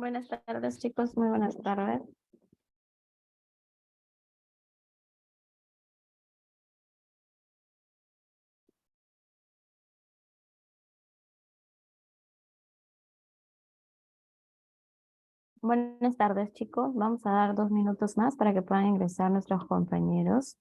Buenas tardes, chicos. Muy buenas tardes. Buenas tardes, chicos. Vamos a dar 2 minutos más para que puedan ingresar nuestros compañeros.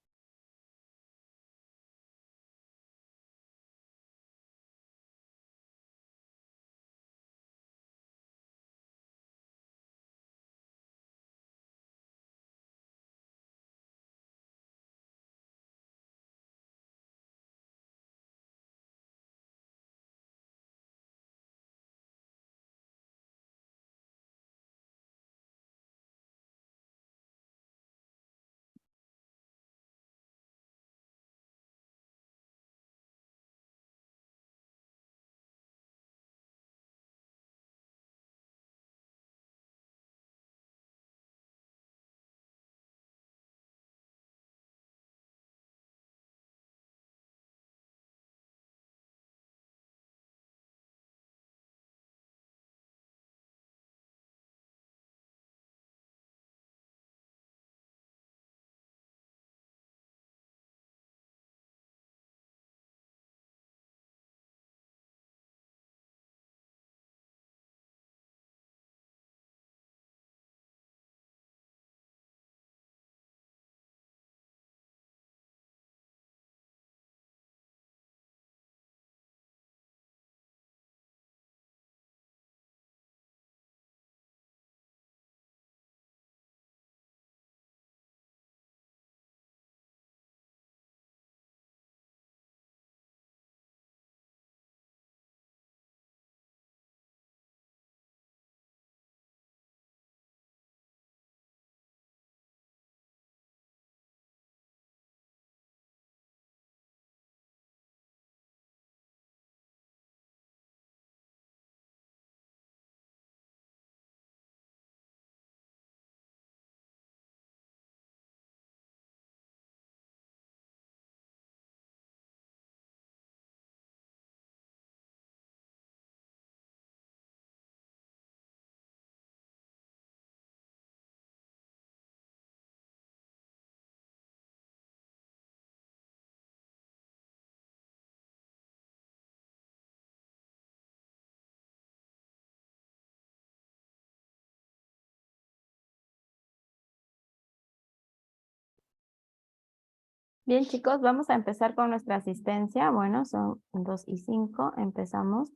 Bien, chicos, vamos a empezar con nuestra asistencia. Bueno, son 2:05. Empezamos.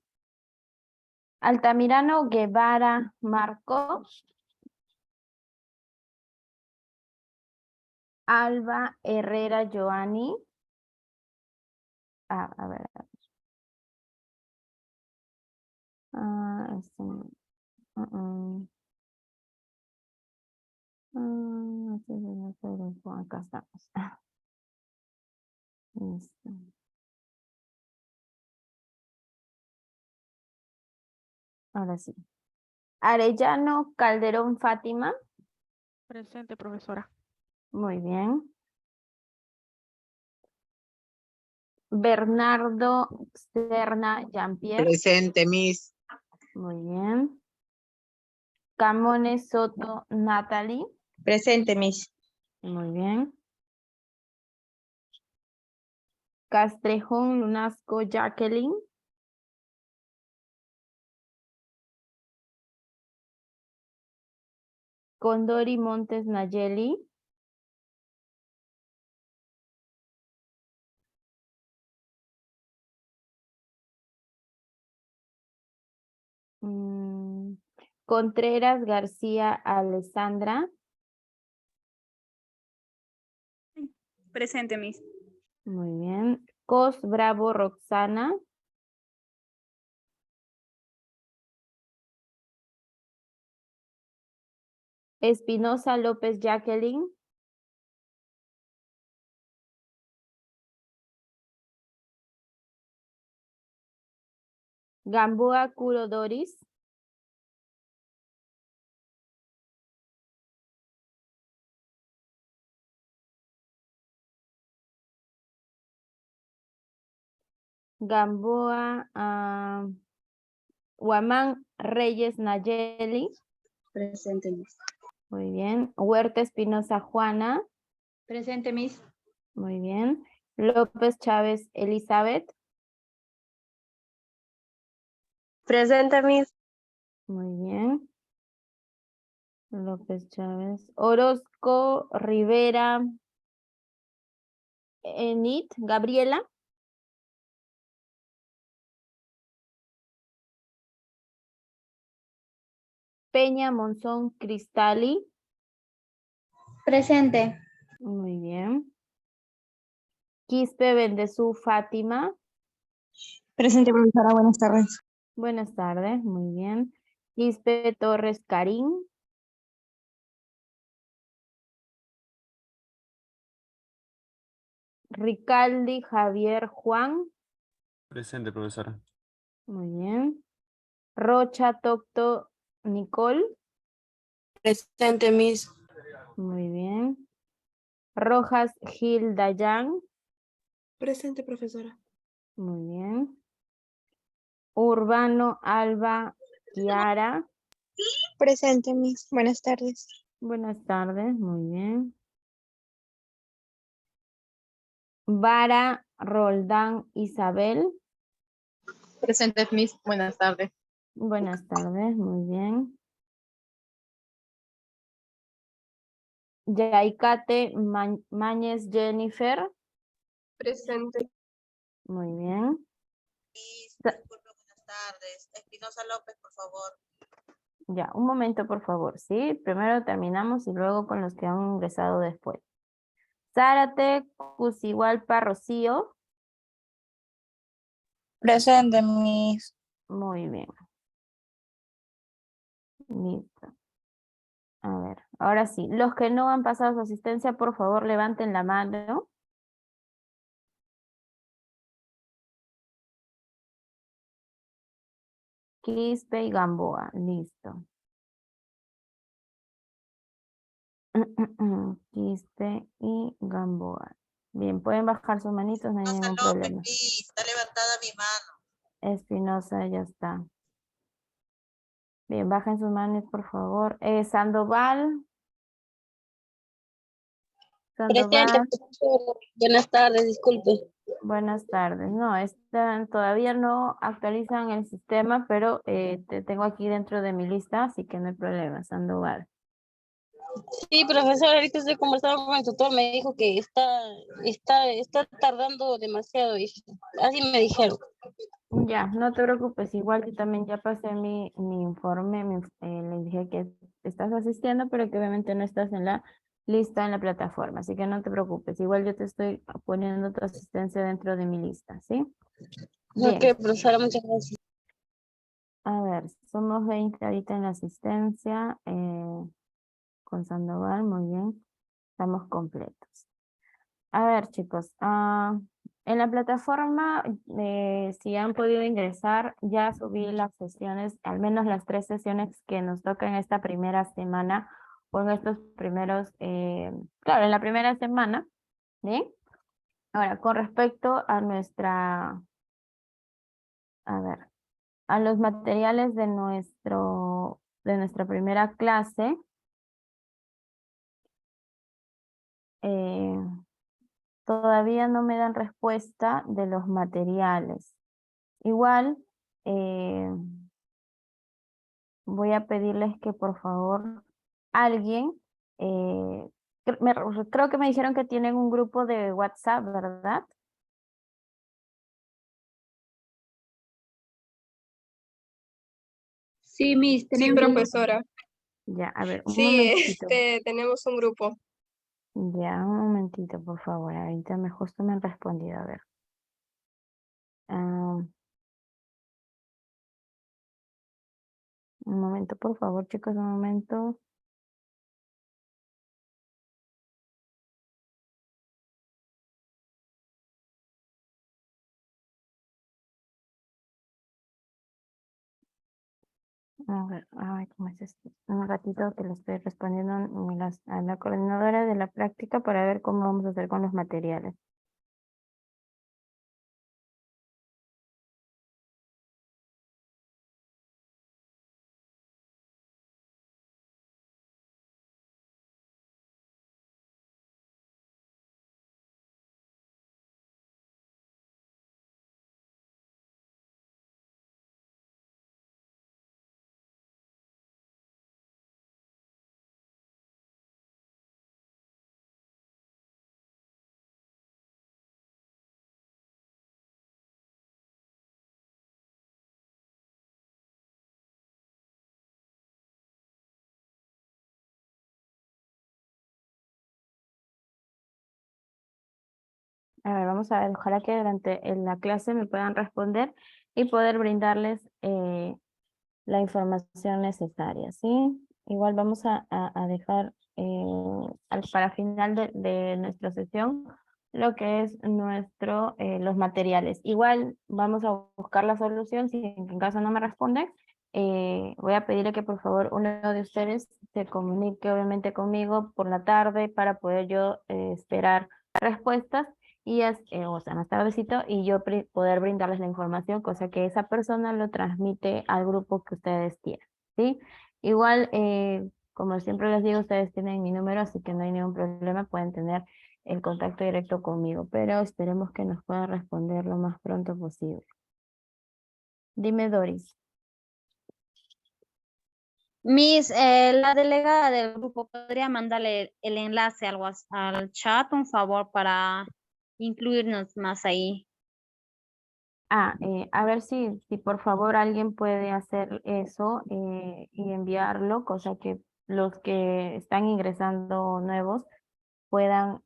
Altamirano Guevara Marco. Alba Herrera Joani. A ver. Ah, acá estamos. Listo. Ahora sí. Arellano Calderón Fátima. Presente, profesora. Muy bien. Bernardo Serna Jean-Pierre. Presente, Miss. Muy bien. Camones Soto Natalie. Presente, Miss. Muy bien. Castrejón Lunasco Jacqueline. Condori Montes Nayeli. Contreras García Alessandra. Presente, Miss. Muy bien. Cos Bravo Roxana. Espinosa López Jacqueline. Gamboa Curo Doris. Gamboa Huamán Reyes Nayeli. Presente, Miss. Muy bien. Huerta Espinosa Juana. Presente, Miss. Muy bien. López Chávez Elizabeth. Presente, Miss. Muy bien. López Chávez. Orozco Rivera Enid Gabriela. Peña Monzón Cristali. Presente. Muy bien. Quispe Bendezú Fátima. Presente, profesora. Buenas tardes. Buenas tardes, muy bien. Quispe Torres Karim. Ricaldi Javier Juan. Presente, profesora. Muy bien. Rocha Tocto Nicole. Presente, Miss. Muy bien. Rojas Gil Dayan. Presente, profesora. Muy bien. Urbano Alba Kiara. Presente, Miss. Buenas tardes. Buenas tardes, muy bien. Vara Roldán Isabel. Presente, Miss. Buenas tardes. Buenas tardes, muy bien. Yaicate Mañez Jennifer. Presente. Muy bien. Disculpe, buenas tardes. Espinosa López, por favor. Ya, un momento, por favor, ¿sí? Primero terminamos y luego con los que han ingresado después. Zárate Cusihualpa Rocío. Presente, Miss. Muy bien. Listo. A ver, ahora sí. Los que no han pasado su asistencia, por favor, levanten la mano. Quispe y Gamboa. Listo. Quispe y Gamboa. Bien, pueden bajar sus manitos, no hay Espinosa ningún López, problema. Miss. Está levantada mi mano. Espinosa ya está. Bien, bajen sus manos, por favor. Sandoval. Presente, Sandoval, profesora. Buenas tardes, disculpe. buenas tardes. No, todavía no actualizan el sistema, pero te tengo aquí dentro de mi lista, así que no hay problema, Sandoval. Sí, profesor, ahorita estoy conversando con el tutor, me dijo que está tardando demasiado, y así me dijeron. Ya, no te preocupes, igual yo también ya pasé mi informe, le dije que estás asistiendo, pero que obviamente no estás en la lista en la plataforma, así que no te preocupes, igual yo te estoy poniendo tu asistencia dentro de mi lista, ¿sí? Bien, Ok, profesora, muchas gracias. a ver, somos 20 ahorita en la asistencia, con Sandoval, muy bien, estamos completos. A ver, chicos, en la plataforma, si han podido ingresar, ya subí las sesiones, al menos las 3 sesiones que nos tocan esta primera semana, o en estos primeros, claro, en la primera semana, ¿bien? Ahora, con respecto a a ver, a los materiales de nuestra primera clase, eh, todavía no me dan respuesta de los materiales. Igual, voy a pedirles que por favor alguien, eh, creo que me dijeron que tienen un grupo de WhatsApp, ¿verdad? Sí, Miss. Sí, Tenemos profesora. Ya, a ver, un Sí, momentito. tenemos un grupo. Ya, un momentito, por favor. Ahorita justo me han respondido, a ver. Ah, un momento, por favor, chicos, un momento. A ver, ay, ¿cómo es esto? Un ratito que le estoy respondiendo a la coordinadora de la práctica para ver cómo vamos a hacer con los materiales. A ver, vamos a ver, ojalá que durante la clase me puedan responder y poder brindarles la información necesaria, ¿sí? Igual vamos a dejar para final de nuestra sesión lo que es los materiales. Igual vamos a buscar la solución, si en caso no me responden, voy a pedirle que por favor uno de ustedes se comunique obviamente conmigo por la tarde para poder yo esperar respuestas o sea, más tardecito, y yo poder brindarles la información, cosa que esa persona lo transmite al grupo que ustedes tienen, ¿sí? Igual, como siempre les digo, ustedes tienen mi número, así que no hay ningún problema, pueden tener el contacto directo conmigo, pero esperemos que nos puedan responder lo más pronto posible. Dime, Doris. Miss, la delegada del grupo podría mandarle el enlace al chat, un favor, para incluirnos más ahí. A ver si por favor alguien puede hacer eso y enviarlo, cosa que los que están ingresando nuevos puedan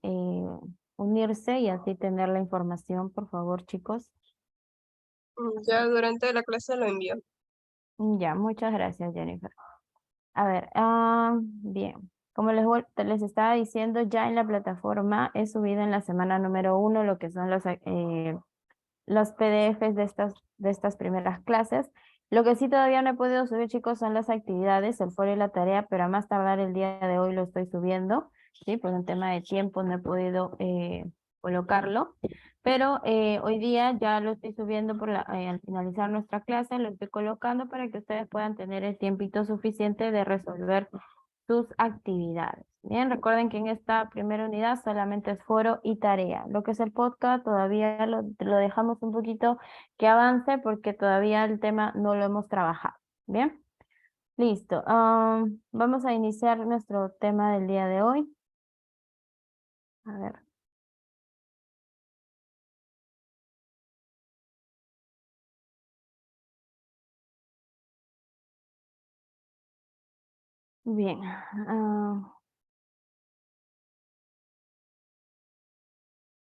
unirse y así tener la información, por favor, chicos. Ya durante la clase lo envío. Ya, muchas gracias, Jennifer. A ver, bien. Como les estaba diciendo, ya en la plataforma he subido en la semana número 1 lo que son los PDFs de estas primeras clases. Lo que sí todavía no he podido subir, chicos, son las actividades, el foro y la tarea, pero a más tardar el día de hoy lo estoy subiendo, ¿sí? Por un tema de tiempo no he podido colocarlo, pero hoy día ya lo estoy subiendo al finalizar nuestra clase, lo estoy colocando para que ustedes puedan tener el tiempito suficiente de resolver sus actividades. Bien, recuerden que en esta primera unidad solamente es foro y tarea. Lo que es el podcast todavía lo dejamos un poquito que avance porque todavía el tema no lo hemos trabajado. Bien, listo. Vamos a iniciar nuestro tema del día de hoy. A ver. Bien.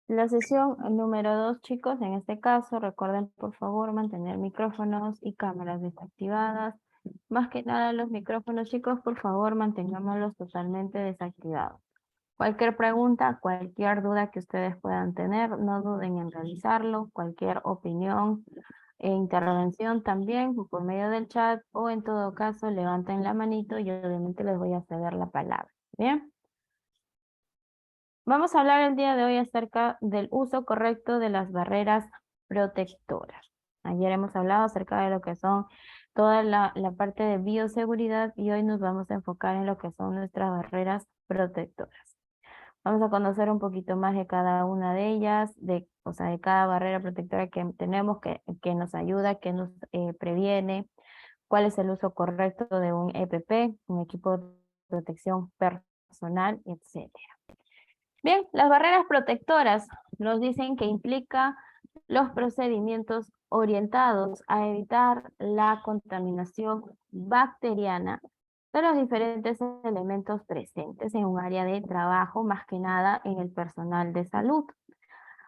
La sesión número 2, chicos, en este caso, recuerden por favor mantener micrófonos y cámaras desactivadas. Más que nada los micrófonos, chicos, por favor mantengámoslos totalmente desactivados. Cualquier pregunta, cualquier duda que ustedes puedan tener, no duden en realizarlo. Cualquier opinión e intervención también por medio del chat o en todo caso levanten la manito y obviamente les voy a ceder la palabra. ¿Bien? Vamos a hablar el día de hoy acerca del uso correcto de las barreras protectoras. Ayer hemos hablado acerca de lo que son toda la parte de bioseguridad y hoy nos vamos a enfocar en lo que son nuestras barreras protectoras. Vamos a conocer un poquito más de cada una de ellas, o sea, de cada barrera protectora que tenemos, que nos ayuda, que nos previene, cuál es el uso correcto de un EPP, un equipo de protección personal, etcétera. Bien, las barreras protectoras nos dicen que implica los procedimientos orientados a evitar la contaminación bacteriana de los diferentes elementos presentes en un área de trabajo, más que nada en el personal de salud,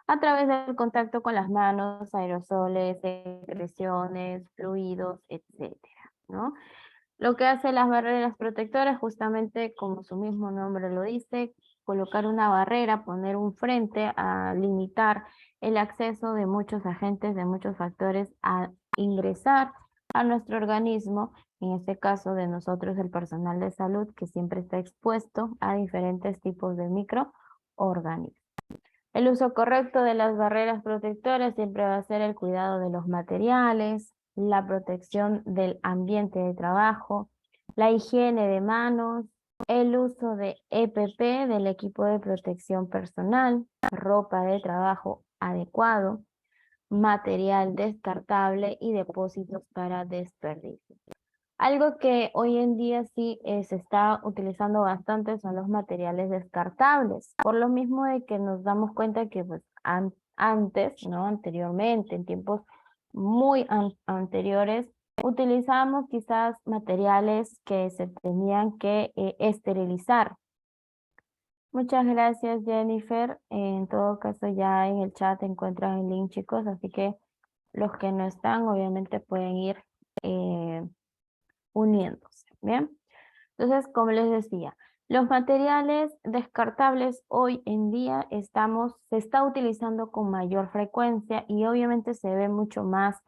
a través del contacto con las manos, aerosoles, secreciones, fluidos, etcétera, ¿no? Lo que hace las barreras protectoras, justamente como su mismo nombre lo dice, colocar una barrera, poner un frente a limitar el acceso de muchos agentes, de muchos factores a ingresar a nuestro organismo, en este caso de nosotros el personal de salud que siempre está expuesto a diferentes tipos de microorganismos. El uso correcto de las barreras protectoras siempre va a ser el cuidado de los materiales, la protección del ambiente de trabajo, la higiene de manos, el uso de EPP, del equipo de protección personal, ropa de trabajo adecuado, material descartable y depósitos para desperdicio. Algo que hoy en día sí se está utilizando bastante son los materiales descartables, por lo mismo de que nos damos cuenta que pues antes, ¿no? Anteriormente, en tiempos muy anteriores, utilizábamos quizás materiales que se tenían que esterilizar. Muchas gracias, Jennifer. En todo caso, ya en el chat encuentran el link, chicos, así que los que no están, obviamente pueden ir uniéndose. Bien. Entonces, como les decía, los materiales descartables hoy en día se está utilizando con mayor frecuencia y obviamente se ve mucho más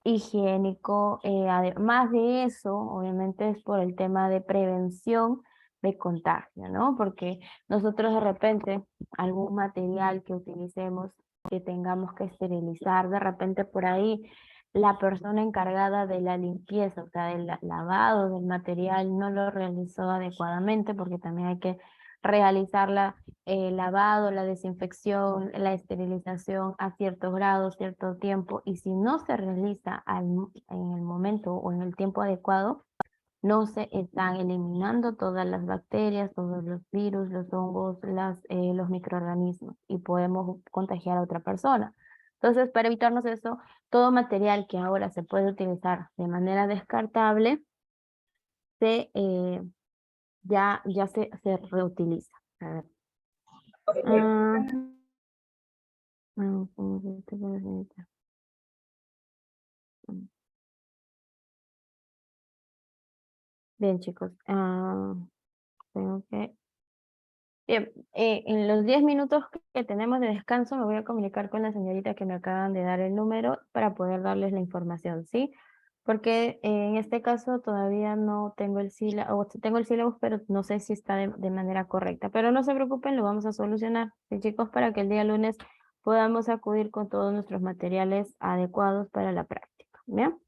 higiénico. Además de eso, obviamente es por el tema de prevención de contagio, ¿no? Porque nosotros de repente algún material que utilicemos, que tengamos que esterilizar, de repente por ahí la persona encargada de la limpieza, o sea, del lavado del material, no lo realizó adecuadamente, porque también hay que realizar el lavado, la desinfección, la esterilización a ciertos grados, cierto tiempo, y si no se realiza en el momento o en el tiempo adecuado, no se están eliminando todas las bacterias, todos los virus, los hongos, los microorganismos, y podemos contagiar a otra persona. Entonces, para evitarnos eso, todo material que ahora se puede utilizar de manera descartable, se reutiliza. A ver. ¿Cómo se dice? Bien, chicos. Tengo que... Bien, en los 10 minutos que tenemos de descanso me voy a comunicar con la señorita que me acaban de dar el número para poder darles la información, ¿sí? Porque en este caso todavía no tengo el sílabo, tengo el sílabo, pero no sé si está de manera correcta. Pero no se preocupen, lo vamos a solucionar, ¿sí, chicos? Para que el día lunes podamos acudir con todos nuestros materiales adecuados para la práctica, ¿bien?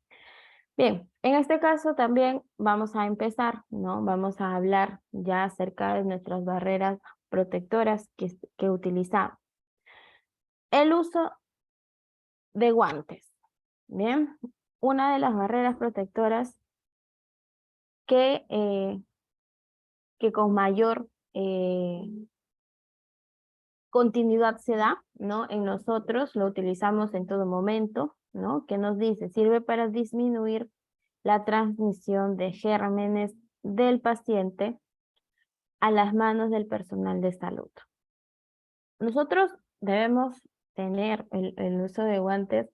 Bien, en este caso también vamos a empezar, ¿no? Vamos a hablar ya acerca de nuestras barreras protectoras que utilizamos. El uso de guantes, ¿bien? Una de las barreras protectoras que con mayor continuidad se da, ¿no? En nosotros lo utilizamos en todo momento, ¿no? Que nos dice, sirve para disminuir la transmisión de gérmenes del paciente a las manos del personal de salud. Nosotros debemos tener el uso de guantes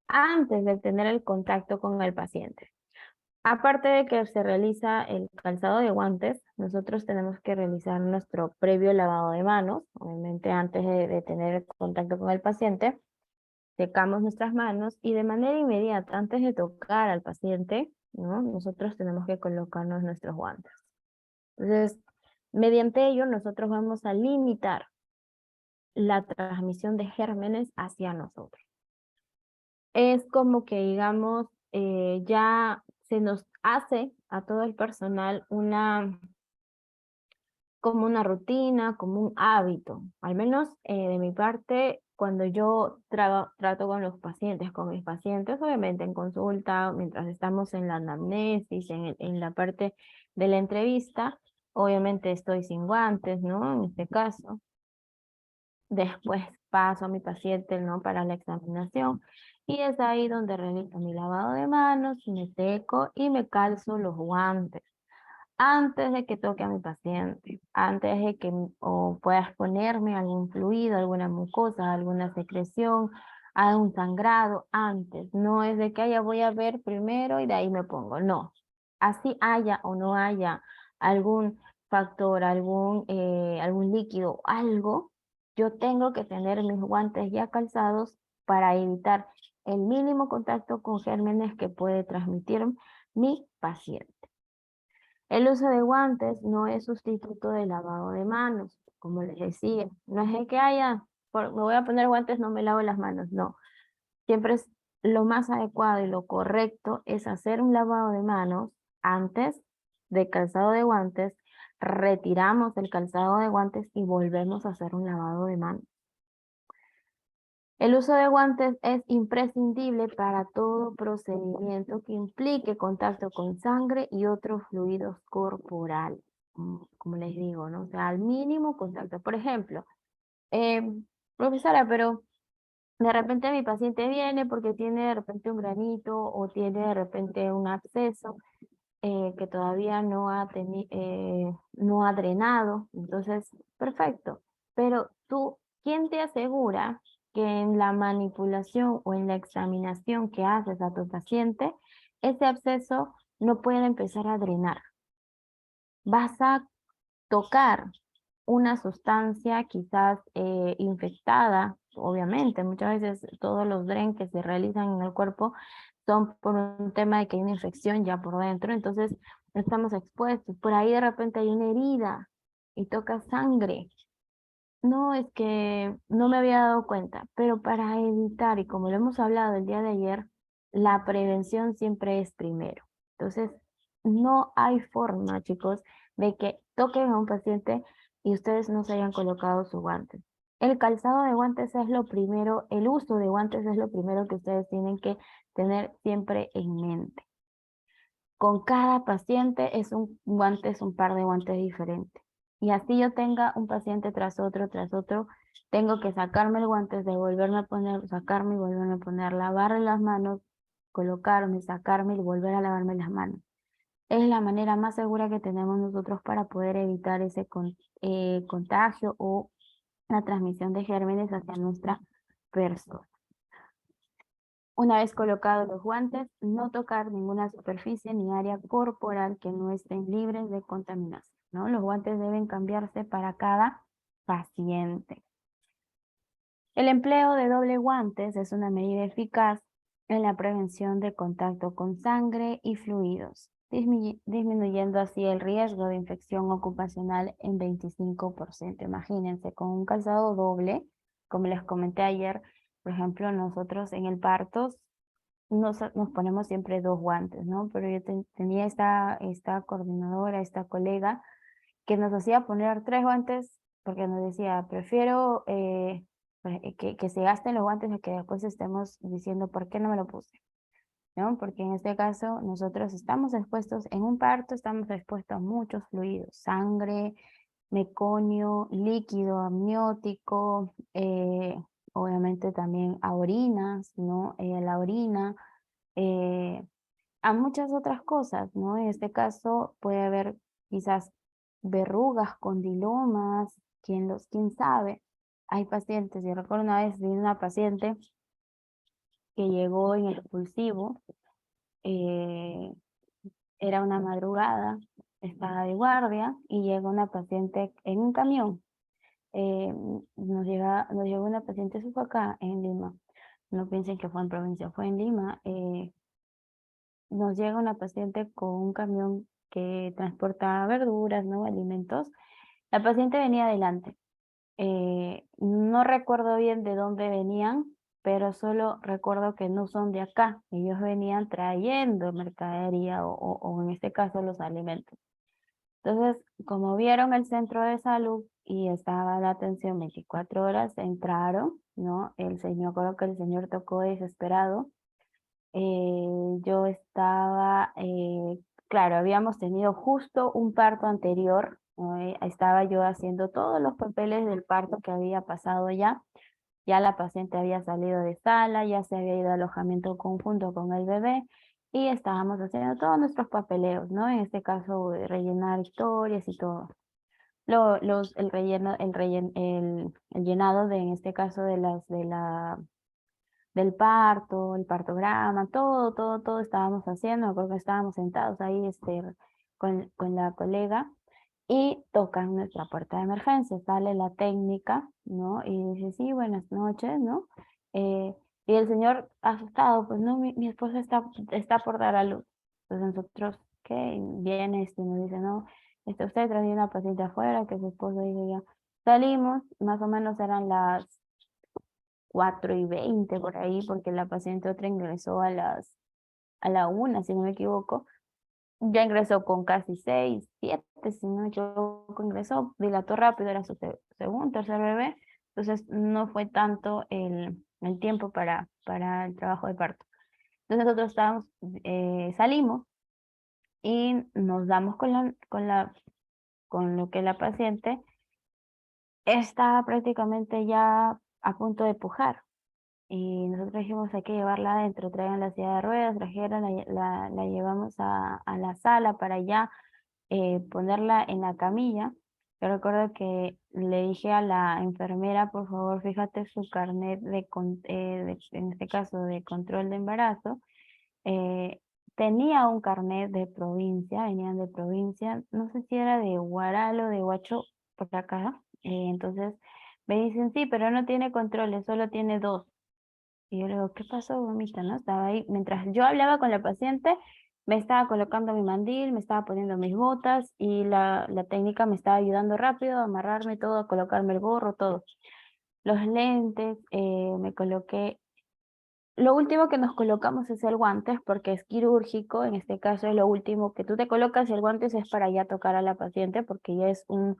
antes de tener el contacto con el paciente. Aparte de que se realiza el calzado de guantes, nosotros tenemos que realizar nuestro previo lavado de manos. Obviamente antes de tener el contacto con el paciente, secamos nuestras manos y de manera inmediata, antes de tocar al paciente, ¿no? Nosotros tenemos que colocarnos nuestros guantes. Entonces, mediante ello, nosotros vamos a limitar la transmisión de gérmenes hacia nosotros. Es como que, digamos, ya se nos hace a todo el personal como una rutina, como un hábito. Al menos de mi parte, cuando yo trato con los pacientes, con mis pacientes, obviamente en consulta, mientras estamos en la anamnesis, en la parte de la entrevista, obviamente estoy sin guantes, ¿no? En este caso. Después paso a mi paciente, ¿no? Para la examinación. Y es ahí donde realizo mi lavado de manos, me seco y me calzo los guantes. Antes de que toque a mi paciente, antes de que pueda exponerme a algún fluido, alguna mucosa, alguna secreción, a un sangrado, antes. No es de que voy a ver primero y de ahí me pongo. No. Así haya o no haya algún factor, algún líquido, algo, yo tengo que tener mis guantes ya calzados para evitar el mínimo contacto con gérmenes que puede transmitir mi paciente. El uso de guantes no es sustituto del lavado de manos, como les decía. No es de que me voy a poner guantes, no me lavo las manos. No, siempre es lo más adecuado y lo correcto es hacer un lavado de manos antes de calzado de guantes, retiramos el calzado de guantes y volvemos a hacer un lavado de manos. El uso de guantes es imprescindible para todo procedimiento que implique contacto con sangre y otros fluidos corporales, como les digo, ¿no? O sea, al mínimo contacto. Por ejemplo, profesora, pero de repente mi paciente viene porque tiene de repente un granito o tiene de repente un absceso que todavía no ha drenado, entonces, perfecto. Pero tú, ¿quién te asegura que en la manipulación o en la examinación que haces a tu paciente, ese absceso no puede empezar a drenar? Vas a tocar una sustancia quizás infectada, obviamente, muchas veces todos los DREN que se realizan en el cuerpo son por un tema de que hay una infección ya por dentro, entonces estamos expuestos, por ahí de repente hay una herida y toca sangre. No, es que no me había dado cuenta, pero para evitar, y como lo hemos hablado el día de ayer, la prevención siempre es primero. Entonces, no hay forma, chicos, de que toquen a un paciente y ustedes no se hayan colocado sus guantes. El calzado de guantes es lo primero, el uso de guantes es lo primero que ustedes tienen que tener siempre en mente. Con cada paciente es un par de guantes diferentes. Y así yo tenga un paciente tras otro, tengo que sacarme el guante, devolverme a poner, sacarme y volverme a poner, lavarme las manos, colocarme, sacarme y volver a lavarme las manos. Es la manera más segura que tenemos nosotros para poder evitar ese contagio o la transmisión de gérmenes hacia nuestra persona. Una vez colocados los guantes, no tocar ninguna superficie ni área corporal que no estén libres de contaminación, ¿no? Los guantes deben cambiarse para cada paciente. El empleo de doble guantes es una medida eficaz en la prevención de contacto con sangre y fluidos, disminuyendo así el riesgo de infección ocupacional en 25%. Imagínense, con un calzado doble, como les comenté ayer, por ejemplo, nosotros en el parto nos ponemos siempre 2 guantes, ¿no? Pero yo tenía esta coordinadora, esta colega, que nos hacía poner 3 guantes, porque nos decía, prefiero que se gasten los guantes a que después estemos diciendo, ¿por qué no me lo puse? ¿No? Porque en este caso nosotros estamos expuestos, en un parto estamos expuestos a muchos fluidos, sangre, meconio, líquido amniótico, obviamente también a orinas, ¿no? La orina, a muchas otras cosas, ¿no? En este caso puede haber quizás verrugas, condilomas, quién sabe. Hay pacientes, yo recuerdo una vez de una paciente que llegó en el expulsivo, era una madrugada, estaba de guardia y llegó una paciente en un camión. Nos llegó una paciente, eso fue acá en Lima, no piensen que fue en provincia, fue en Lima. Nos llega una paciente con un camión que transporta verduras, ¿no? Alimentos. La paciente venía adelante. No recuerdo bien de dónde venían, pero solo recuerdo que no son de acá. Ellos venían trayendo mercadería o en este caso los alimentos. Entonces, como vieron el centro de salud y estaba la atención 24 horas, entraron, ¿no? Me acuerdo que el señor tocó desesperado. Yo estaba, claro, habíamos tenido justo un parto anterior, ¿no? Estaba yo haciendo todos los papeles del parto que había pasado ya la paciente había salido de sala, ya se había ido a alojamiento conjunto con el bebé y estábamos haciendo todos nuestros papeleos, ¿no? En este caso, rellenar historias y todo. El llenado en este caso del parto, el partograma, todo estábamos haciendo, porque estábamos sentados ahí con la colega y tocan nuestra puerta de emergencia, sale la técnica, ¿no? Y dice, sí, buenas noches, ¿no? Y el señor asustado, pues no, mi esposa está por dar a luz. Entonces nosotros, ¿qué? Viene y nos dice, no, usted traía una paciente afuera, que su esposo dice ya. Salimos, más o menos eran las 4:20 por ahí, porque la paciente otra ingresó a la 1, si no me equivoco. Ya ingresó con casi 6, 7, si no me equivoco, ingresó, dilató rápido, era su segundo, tercer bebé, entonces no fue tanto el tiempo para el trabajo de parto. Entonces nosotros salimos y nos damos con lo que la paciente estaba prácticamente ya a punto de pujar. y nosotros dijimos hay que llevarla adentro, traigan la silla de ruedas, trajeron, la llevamos a la sala para ya ponerla en la camilla. Yo recuerdo que le dije a la enfermera, por favor, fíjate su carnet en este caso de control de embarazo. Tenía un carnet de provincia, venían de provincia, no sé si era de Huaral o de Huacho, por acá. Entonces me dicen, sí, pero no tiene controles, solo tiene 2. Y yo le digo, ¿qué pasó, mamita? ¿No? Estaba ahí, mientras yo hablaba con la paciente, me estaba colocando mi mandil, me estaba poniendo mis botas y la técnica me estaba ayudando rápido a amarrarme todo, a colocarme el gorro, todo. Los lentes, me coloqué. Lo último que nos colocamos es el guantes porque es quirúrgico, en este caso es lo último que tú te colocas y el guantes es para ya tocar a la paciente porque ya es un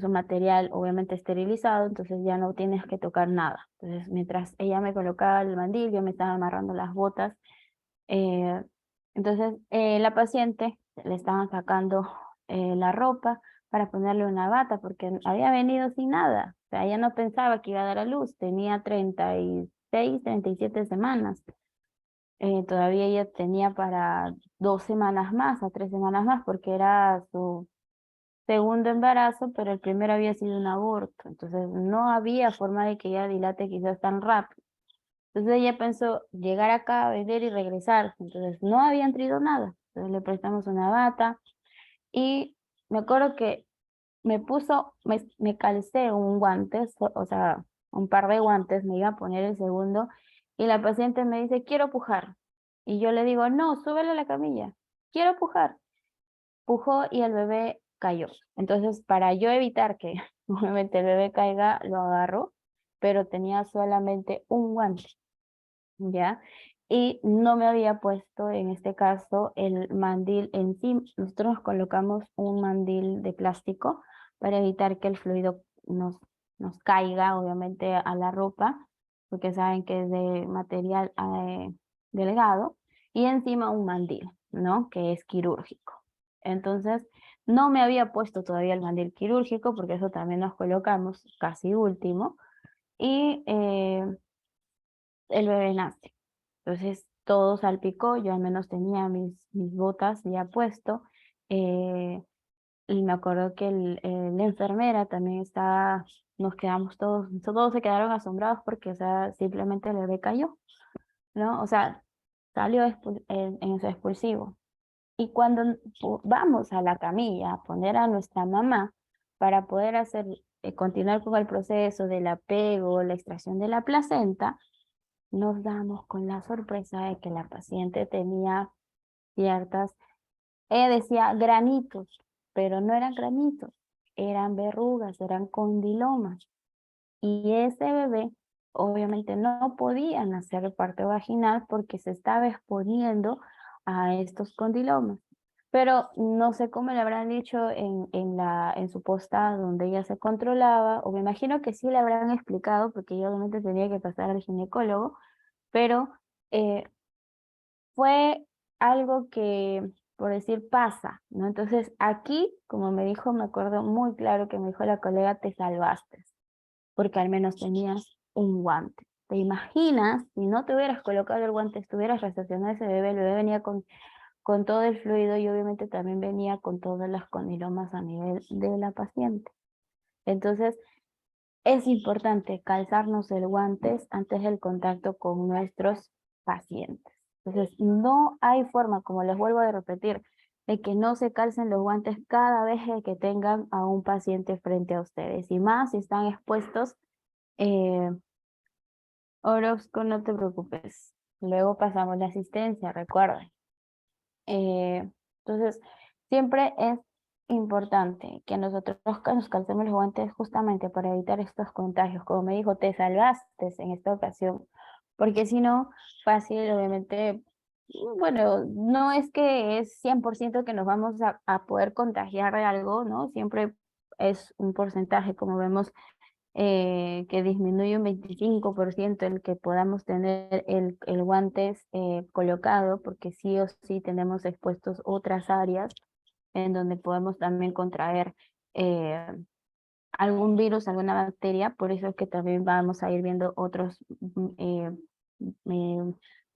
material obviamente esterilizado, entonces ya no tienes que tocar nada. Entonces mientras ella me colocaba el mandil, yo me estaba amarrando las botas. eh, entonces la paciente le estaban sacando la ropa para ponerle una bata porque había venido sin nada. O sea, ella no pensaba que iba a dar a luz, tenía 37 semanas. Todavía ella tenía para 2 semanas más o 3 semanas más porque era su segundo embarazo, pero el primero había sido un aborto. Entonces no había forma de que ella dilate quizás tan rápido. Entonces ella pensó llegar acá, vender y regresar. Entonces no habían traído nada. Entonces le prestamos una bata y me acuerdo que me calcé un guante, o sea, un par de guantes, me iba a poner el segundo y la paciente me dice, quiero pujar. Y yo le digo, no, súbele a la camilla, quiero pujar. Pujó y el bebé cayó. Entonces, para yo evitar que obviamente el bebé caiga, lo agarro, pero tenía solamente un guante, ¿ya? Y no me había puesto, en este caso, el mandil encima. Nosotros nos colocamos un mandil de plástico para evitar que el fluido nos caiga, obviamente, a la ropa, porque saben que es de material delgado, y encima un mandil, ¿no? Que es quirúrgico. Entonces, no me había puesto todavía el mandil quirúrgico, porque eso también nos colocamos casi último, y el bebé nace. Entonces todo salpicó, yo al menos tenía mis botas ya puesto, y me acuerdo que la enfermera también estaba, nos quedamos todos se quedaron asombrados porque, o sea, simplemente el bebé cayó, ¿no? O sea, salió en su expulsivo. Y cuando vamos a la camilla a poner a nuestra mamá para poder continuar con el proceso del apego, la extracción de la placenta, nos damos con la sorpresa de que la paciente tenía ciertas, ella decía granitos, pero no eran granitos, eran verrugas, eran condilomas. Y ese bebé obviamente no podía nacer de parto vaginal porque se estaba exponiendo a estos condilomas. Pero no sé cómo le habrán dicho en su posta donde ella se controlaba, o me imagino que sí le habrán explicado porque ella obviamente tenía que pasar al ginecólogo, pero eh, fue algo que, por decir, pasa, ¿no? Entonces aquí, como me dijo, me acuerdo muy claro que me dijo la colega, te salvaste, porque al menos tenías un guante. ¿Te imaginas si no te hubieras colocado el guante, estuvieras recepcionando a ese bebé? El bebé venía con todo el fluido y obviamente también venía con todas las condilomas a nivel de la paciente. Entonces, es importante calzarnos el guantes antes del contacto con nuestros pacientes. Entonces, no hay forma, como les vuelvo a repetir, de que no se calcen los guantes cada vez que tengan a un paciente frente a ustedes. Y más si están expuestos, Orozco, no te preocupes. Luego pasamos la asistencia, recuerden. Entonces, siempre es importante que nosotros nos calcemos los guantes justamente para evitar estos contagios. Como me dijo, te salvaste en esta ocasión, porque si no, fácil, obviamente, bueno, no es que es 100% que nos vamos a poder contagiar de algo, ¿no? Siempre es un porcentaje, como vemos, que disminuye un 25% el que podamos tener el guantes colocado, porque sí o sí tenemos expuestos otras áreas en donde podemos también contraer algún virus, alguna bacteria, por eso es que también vamos a ir viendo otros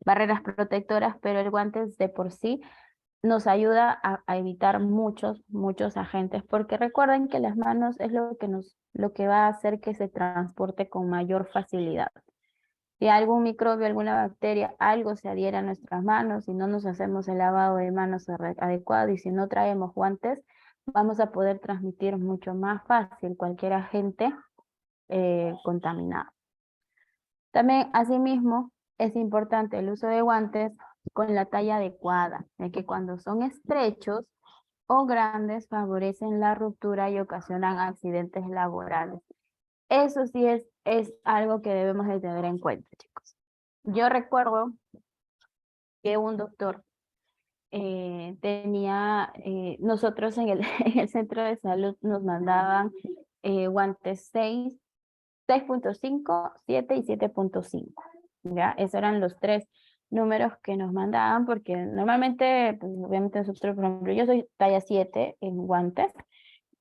barreras protectoras, pero el guantes de por sí nos ayuda a evitar muchos agentes, porque recuerden que las manos es lo que va a hacer que se transporte con mayor facilidad. Si algún microbio, alguna bacteria, algo se adhiere a nuestras manos, si no nos hacemos el lavado de manos adecuado y si no traemos guantes, vamos a poder transmitir mucho más fácil cualquier agente contaminado. También, asimismo, es importante el uso de guantes con la talla adecuada, ya que cuando son estrechos o grandes favorecen la ruptura y ocasionan accidentes laborales. Eso sí es algo que debemos de tener en cuenta, chicos. Yo recuerdo que un doctor nosotros en el, en el centro de salud nos mandaban guantes 6.5, 7 y 7.5. ¿Ya? Esos eran los 3 números que nos mandaban, porque normalmente, pues, obviamente nosotros, por ejemplo, yo soy talla 7 en guantes.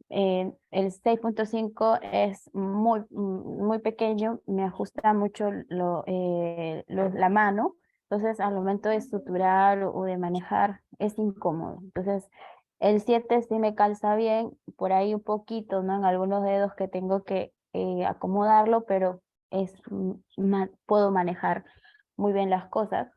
El 6.5 es muy pequeño, me ajusta mucho la mano, entonces al momento de suturar o de manejar es incómodo. Entonces el 7 sí me calza bien, por ahí un poquito, ¿no? En algunos dedos que tengo que acomodarlo, pero puedo manejar muy bien las cosas.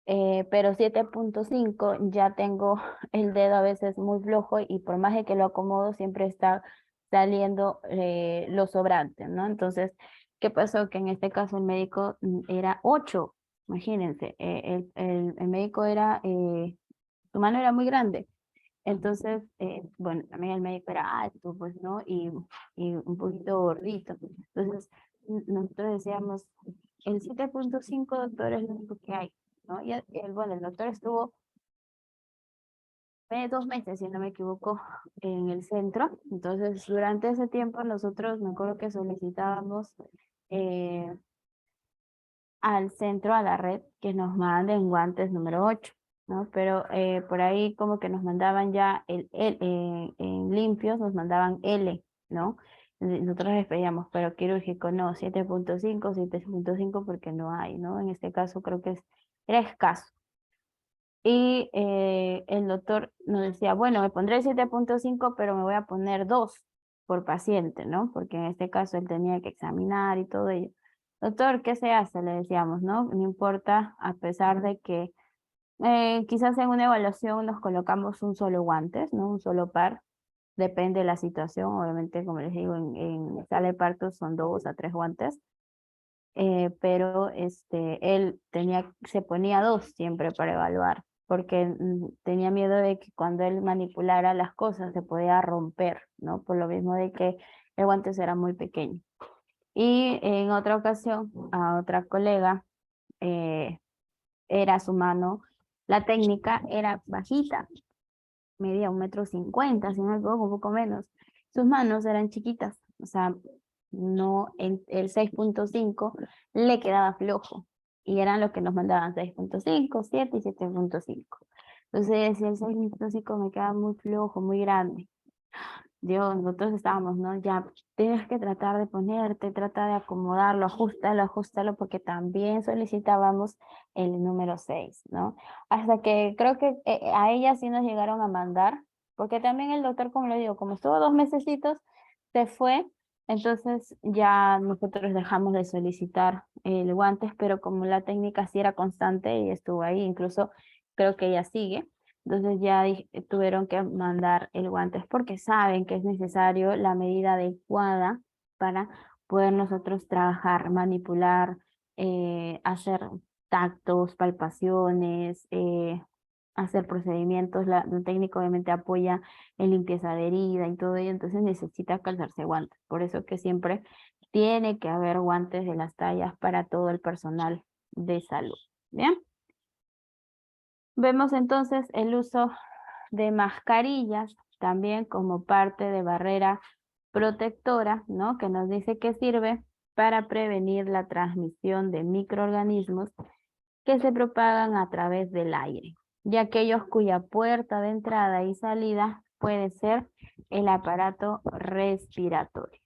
Pero 7.5 ya tengo el dedo a veces muy flojo y por más de que lo acomodo siempre está saliendo lo sobrante, ¿no? Entonces, ¿qué pasó? Que en este caso el médico era 8, imagínense, el médico era, su mano era muy grande. Entonces, bueno, también el médico era alto, pues, ¿no? Y un poquito gordito. Entonces, nosotros decíamos, el 7.5, doctor, es lo único que hay, ¿no? Y bueno, el doctor estuvo 2 meses, si no me equivoco, en el centro. Entonces, durante ese tiempo nosotros, me acuerdo que solicitábamos al centro, a la red, que nos manden guantes número 8, ¿no? Pero por ahí como que nos mandaban ya en limpios, nos mandaban L, ¿no? Nosotros les pedíamos, pero quirúrgico no, 7.5, porque no hay, ¿no? En este caso creo que era escaso. Y el doctor nos decía, bueno, me pondré 7.5, pero me voy a poner 2 por paciente, ¿no? Porque en este caso él tenía que examinar y todo ello. Doctor, ¿qué se hace? Le decíamos, ¿no? No importa, a pesar de que quizás en una evaluación nos colocamos un solo guantes, ¿no? Un solo par. Depende de la situación, obviamente, como les digo, en sala de partos son 2 a 3 guantes. Pero él se ponía 2 siempre para evaluar, porque tenía miedo de que cuando él manipulara las cosas se podía romper, ¿no? Por lo mismo de que el guante era muy pequeño. Y en otra ocasión, a otra colega, era su mano, la técnica era bajita, medía 1,50 m, si no me equivoco, un poco menos. Sus manos eran chiquitas, o sea, no, el 6.5 le quedaba flojo, y eran los que nos mandaban 6.5, 7 y 7.5. Entonces, si el 6.5 me queda muy flojo, muy grande, nosotros estábamos, ¿no? Ya tienes que tratar de ponerte, trata de acomodarlo, ajustalo, porque también solicitábamos el número 6, ¿no? Hasta que creo que a ella sí nos llegaron a mandar, porque también el doctor, como le digo, como estuvo 2 mesecitos, se fue, entonces ya nosotros dejamos de solicitar el guantes, pero como la técnica sí era constante y estuvo ahí, incluso creo que ella sigue. Entonces ya tuvieron que mandar el guantes porque saben que es necesario la medida adecuada para poder nosotros trabajar, manipular, hacer tactos, palpaciones, hacer procedimientos. La técnica obviamente apoya en limpieza de herida y todo ello, entonces necesita calzarse guantes. Por eso que siempre tiene que haber guantes de las tallas para todo el personal de salud. ¿Bien? Vemos entonces el uso de mascarillas también como parte de barrera protectora, ¿no? Que nos dice que sirve para prevenir la transmisión de microorganismos que se propagan a través del aire, y aquellos cuya puerta de entrada y salida puede ser el aparato respiratorio.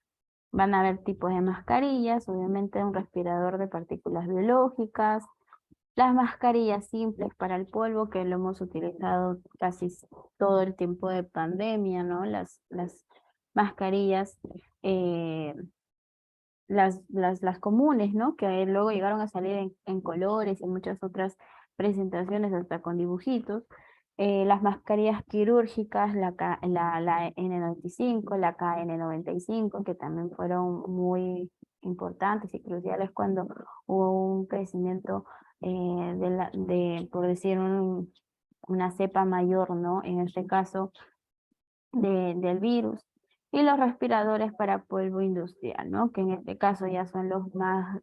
Van a haber tipos de mascarillas, obviamente un respirador de partículas biológicas, las mascarillas simples para el polvo, que lo hemos utilizado casi todo el tiempo de pandemia, ¿no? Las mascarillas, las comunes, ¿no? Que luego llegaron a salir en colores y muchas otras presentaciones, hasta con dibujitos. Las mascarillas quirúrgicas, la N95, la KN95, que también fueron muy importantes y cruciales cuando hubo un crecimiento por decir, una cepa mayor, ¿no? En este caso, del virus. Y los respiradores para polvo industrial, ¿no? Que en este caso ya son los más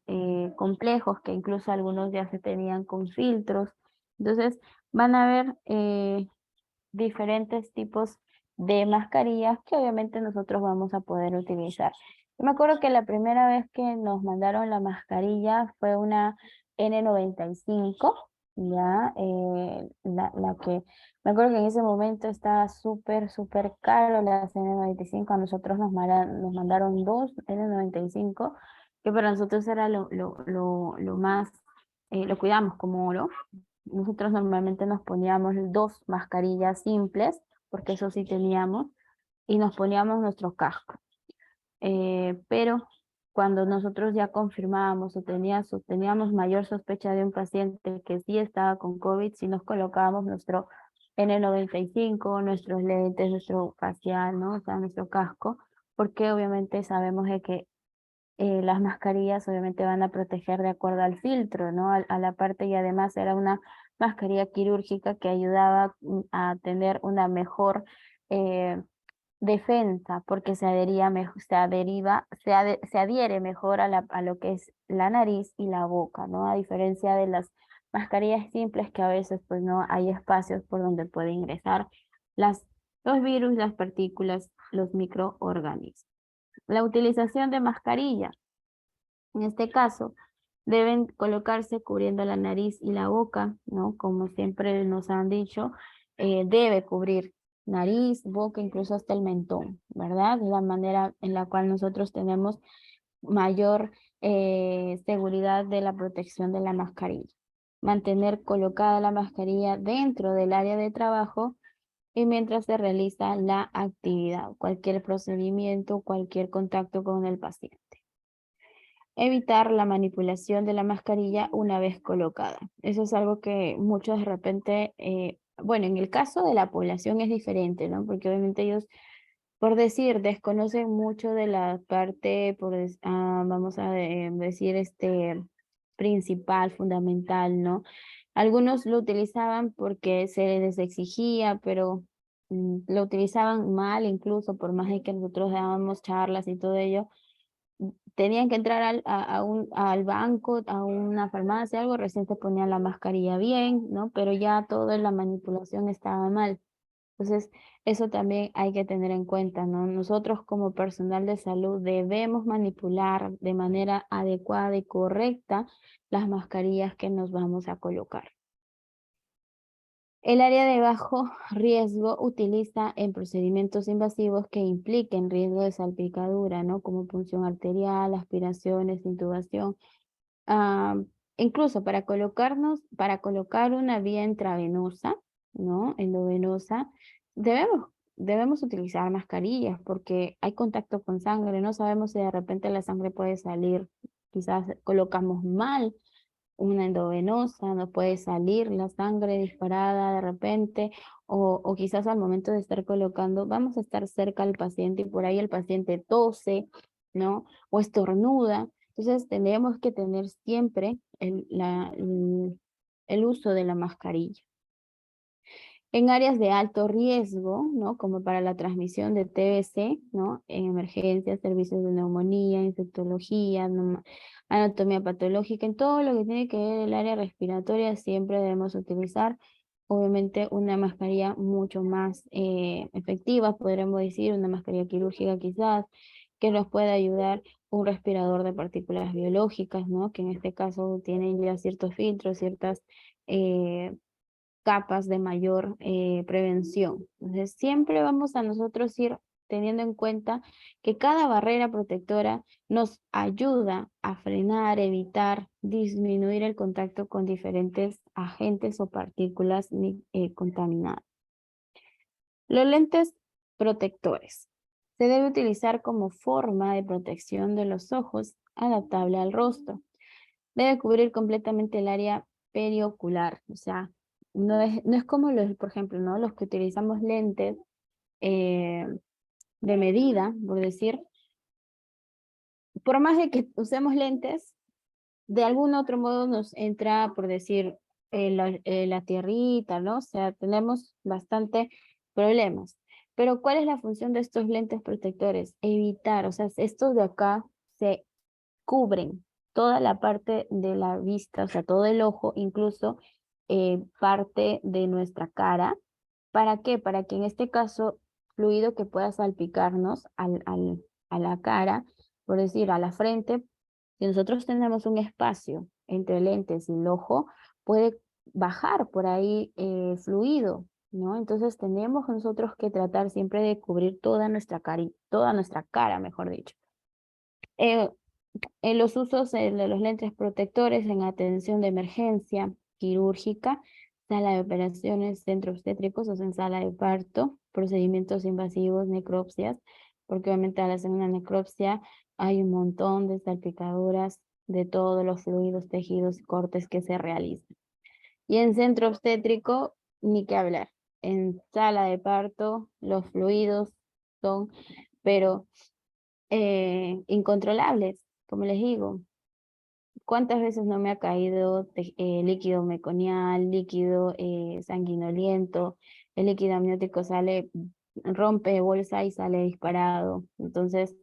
complejos, que incluso algunos ya se tenían con filtros. Entonces, van a haber diferentes tipos de mascarillas que obviamente nosotros vamos a poder utilizar. Yo me acuerdo que la primera vez que nos mandaron la mascarilla fue una N95, ya, la que, me acuerdo que en ese momento estaba súper caro las N95, a nosotros nos mandaron dos N95, que para nosotros era lo más, lo cuidamos como oro. Nosotros normalmente nos poníamos dos mascarillas simples, porque eso sí teníamos, y nos poníamos nuestro casco. Pero cuando nosotros ya confirmábamos o teníamos mayor sospecha de un paciente que sí estaba con COVID, sí nos colocábamos nuestro N95, nuestros lentes, nuestro facial, ¿no? O sea, nuestro casco, porque obviamente sabemos de que las mascarillas obviamente van a proteger de acuerdo al filtro, ¿no? A la parte, y además era una mascarilla quirúrgica que ayudaba a tener una mejor defensa, porque se adhiere mejor a lo que es la nariz y la boca, ¿no? A diferencia de las mascarillas simples, que a veces pues no hay espacios por donde puede ingresar los virus, las partículas, los microorganismos. La utilización de mascarilla, en este caso, deben colocarse cubriendo la nariz y la boca, ¿no? Como siempre nos han dicho, debe cubrir nariz, boca, incluso hasta el mentón, ¿verdad? Es la manera en la cual nosotros tenemos mayor seguridad de la protección de la mascarilla. Mantener colocada la mascarilla dentro del área de trabajo y mientras se realiza la actividad, cualquier procedimiento, cualquier contacto con el paciente. Evitar la manipulación de la mascarilla una vez colocada. Eso es algo que muchos de repente, bueno, en el caso de la población es diferente, ¿no? Porque obviamente ellos, por decir, desconocen mucho de la parte, vamos a decir, principal, fundamental, ¿no? Algunos lo utilizaban porque se les exigía, pero lo utilizaban mal, incluso por más de que nosotros dábamos charlas y todo ello. Tenían que entrar al banco, a una farmacia, algo, recién se ponían la mascarilla bien, ¿no? Pero ya toda la manipulación estaba mal. Entonces, eso también hay que tener en cuenta, ¿no? Nosotros como personal de salud debemos manipular de manera adecuada y correcta las mascarillas que nos vamos a colocar. El área de bajo riesgo utiliza en procedimientos invasivos que impliquen riesgo de salpicadura, ¿no? Como punción arterial, aspiraciones, intubación. Incluso para colocar una vía intravenosa, ¿no? Endovenosa, debemos utilizar mascarillas porque hay contacto con sangre, no sabemos si de repente la sangre puede salir, quizás colocamos mal una endovenosa, no puede salir la sangre disparada de repente, o quizás al momento de estar colocando, vamos a estar cerca al paciente y por ahí el paciente tose, ¿no? O estornuda. Entonces tenemos que tener siempre el uso de la mascarilla. En áreas de alto riesgo, ¿no? Como para la transmisión de TBC, ¿no? En emergencias, servicios de neumonía, infectología, anatomía patológica, en todo lo que tiene que ver el área respiratoria, siempre debemos utilizar, obviamente, una mascarilla mucho más efectiva, podremos decir, una mascarilla quirúrgica quizás, que nos pueda ayudar un respirador de partículas biológicas, ¿no? Que en este caso tienen ya ciertos filtros, ciertas capas de mayor prevención. Entonces, siempre vamos a nosotros ir teniendo en cuenta que cada barrera protectora nos ayuda a frenar, evitar, disminuir el contacto con diferentes agentes o partículas contaminadas. Los lentes protectores. Se debe utilizar como forma de protección de los ojos adaptable al rostro. Debe cubrir completamente el área periocular, o sea, no es como los, por ejemplo, ¿no? Los que utilizamos lentes de medida, por decir, por más de que usemos lentes, de algún otro modo nos entra, por decir, la tierrita, ¿no? O sea, tenemos bastante problemas. Pero ¿cuál es la función de estos lentes protectores? Evitar, o sea, estos de acá se cubren toda la parte de la vista, o sea, todo el ojo, incluso parte de nuestra cara. ¿Para qué? Para que en este caso, fluido que pueda salpicarnos a la cara, por decir, a la frente, si nosotros tenemos un espacio entre lentes y el ojo, puede bajar por ahí fluido, ¿no? Entonces tenemos nosotros que tratar siempre de cubrir toda nuestra cara, mejor dicho. En los usos de los lentes protectores en atención de emergencia quirúrgica, sala de operaciones, centros obstétricos, o sea, en sala de parto, procedimientos invasivos, necropsias, porque obviamente al hacer una necropsia hay un montón de salpicaduras de todos los fluidos, tejidos y cortes que se realizan. Y en centro obstétrico, ni qué hablar. En sala de parto, los fluidos son, pero incontrolables, como les digo. ¿Cuántas veces no me ha caído líquido meconial, líquido sanguinoliento? El líquido amniótico sale, rompe bolsa y sale disparado. Entonces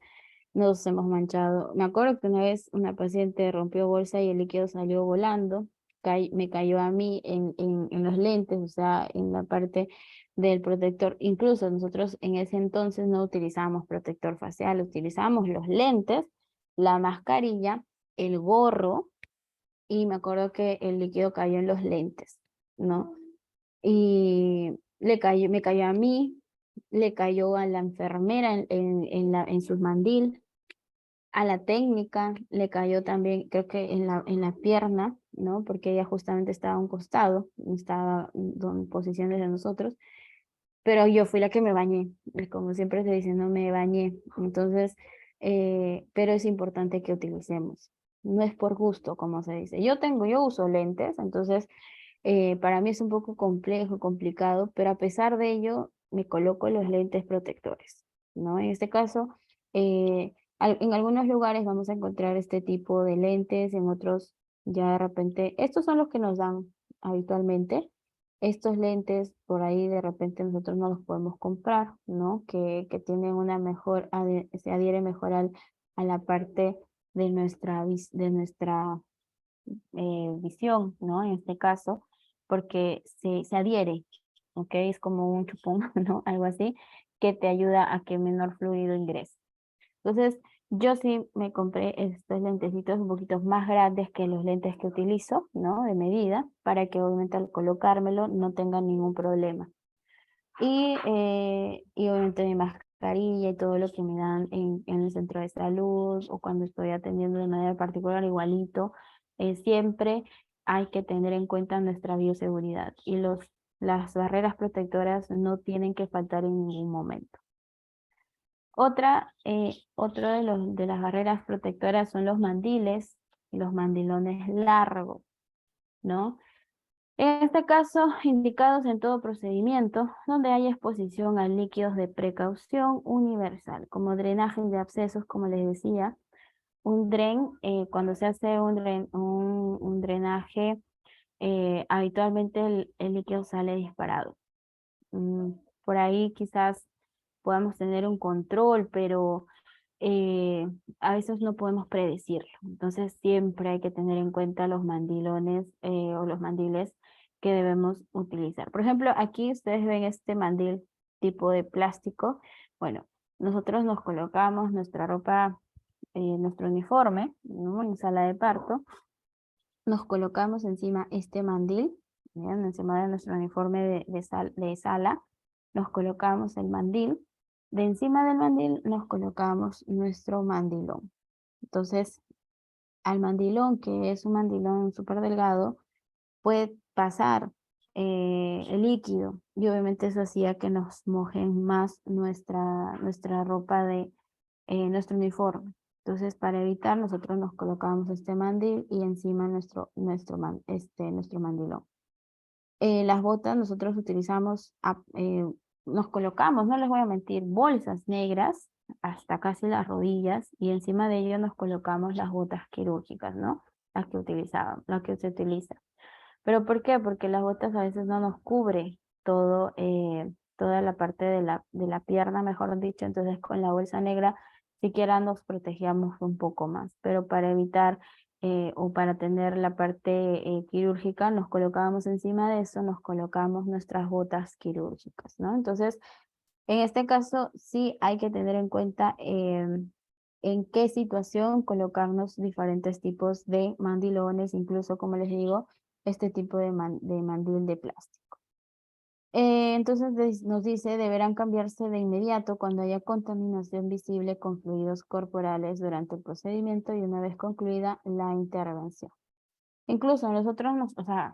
nos hemos manchado. Me acuerdo que una vez una paciente rompió bolsa y el líquido salió volando. Me cayó a mí en los lentes, o sea, en la parte del protector. Incluso nosotros en ese entonces no utilizábamos protector facial, utilizábamos los lentes, la mascarilla, el gorro, y me acuerdo que el líquido cayó en los lentes, ¿no? Y me cayó a mí, le cayó a la enfermera en su mandil, a la técnica le cayó también, creo que en la pierna, ¿no? Porque ella justamente estaba a un costado, estaba en posiciones de nosotros, pero yo fui la que me bañé, y como siempre se dice, no me bañé. Entonces, pero es importante que utilicemos. No es por gusto, como se dice. Yo uso lentes, entonces para mí es un poco complejo, complicado, pero a pesar de ello, me coloco los lentes protectores, ¿no? En este caso, en algunos lugares vamos a encontrar este tipo de lentes, en otros ya de repente, estos son los que nos dan habitualmente. Estos lentes por ahí de repente nosotros no los podemos comprar, ¿no? Que tienen una mejor, se adhiere mejor a la parte de nuestra visión, ¿no? En este caso, porque se adhiere, ¿ok? Es como un chupón, ¿no? Algo así, que te ayuda a que menor fluido ingrese. Entonces, yo sí me compré estos lentecitos un poquito más grandes que los lentes que utilizo, ¿no? De medida, para que obviamente al colocármelo no tenga ningún problema. Y obviamente mi mascarilla y todo lo que me dan en el centro de salud o cuando estoy atendiendo de manera particular, igualito, siempre hay que tener en cuenta nuestra bioseguridad y las barreras protectoras no tienen que faltar en ningún momento. Otro de las barreras protectoras son los mandiles y los mandilones largos, ¿no? En este caso, indicados en todo procedimiento donde haya exposición a líquidos de precaución universal, como drenajes de abscesos, como les decía, cuando se hace un drenaje, habitualmente el líquido sale disparado. Por ahí quizás podamos tener un control, pero a veces no podemos predecirlo. Entonces siempre hay que tener en cuenta los mandilones o los mandiles que debemos utilizar. Por ejemplo, aquí ustedes ven este mandil tipo de plástico. Bueno, nosotros nos colocamos nuestra ropa, nuestro uniforme, ¿no? En sala de parto. Nos colocamos encima este mandil, ¿bien? Encima de nuestro uniforme de sala. Nos colocamos el mandil de encima del mandil nos colocamos nuestro mandilón. Entonces, al mandilón, que es un mandilón súper delgado, puede pasar el líquido y obviamente eso hacía que nos mojen más nuestra ropa de nuestro uniforme. Entonces, para evitar, nosotros nos colocamos este mandil y encima nuestro mandilón. Las botas nosotros utilizamos, nos colocamos, no les voy a mentir, bolsas negras hasta casi las rodillas y encima de ello nos colocamos las botas quirúrgicas, ¿no? Las que se utiliza. ¿Pero por qué? Porque las botas a veces no nos cubre toda la parte de la pierna, mejor dicho, entonces con la bolsa negra siquiera nos protegíamos un poco más, pero para evitar o para tener la parte quirúrgica nos colocábamos encima de eso, nos colocamos nuestras botas quirúrgicas, ¿no? Entonces, en este caso sí hay que tener en cuenta en qué situación colocarnos diferentes tipos de mandilones, incluso como les digo, este tipo de mandil de plástico. Entonces nos dice, deberán cambiarse de inmediato cuando haya contaminación visible con fluidos corporales durante el procedimiento y una vez concluida la intervención. Incluso nosotros, o sea,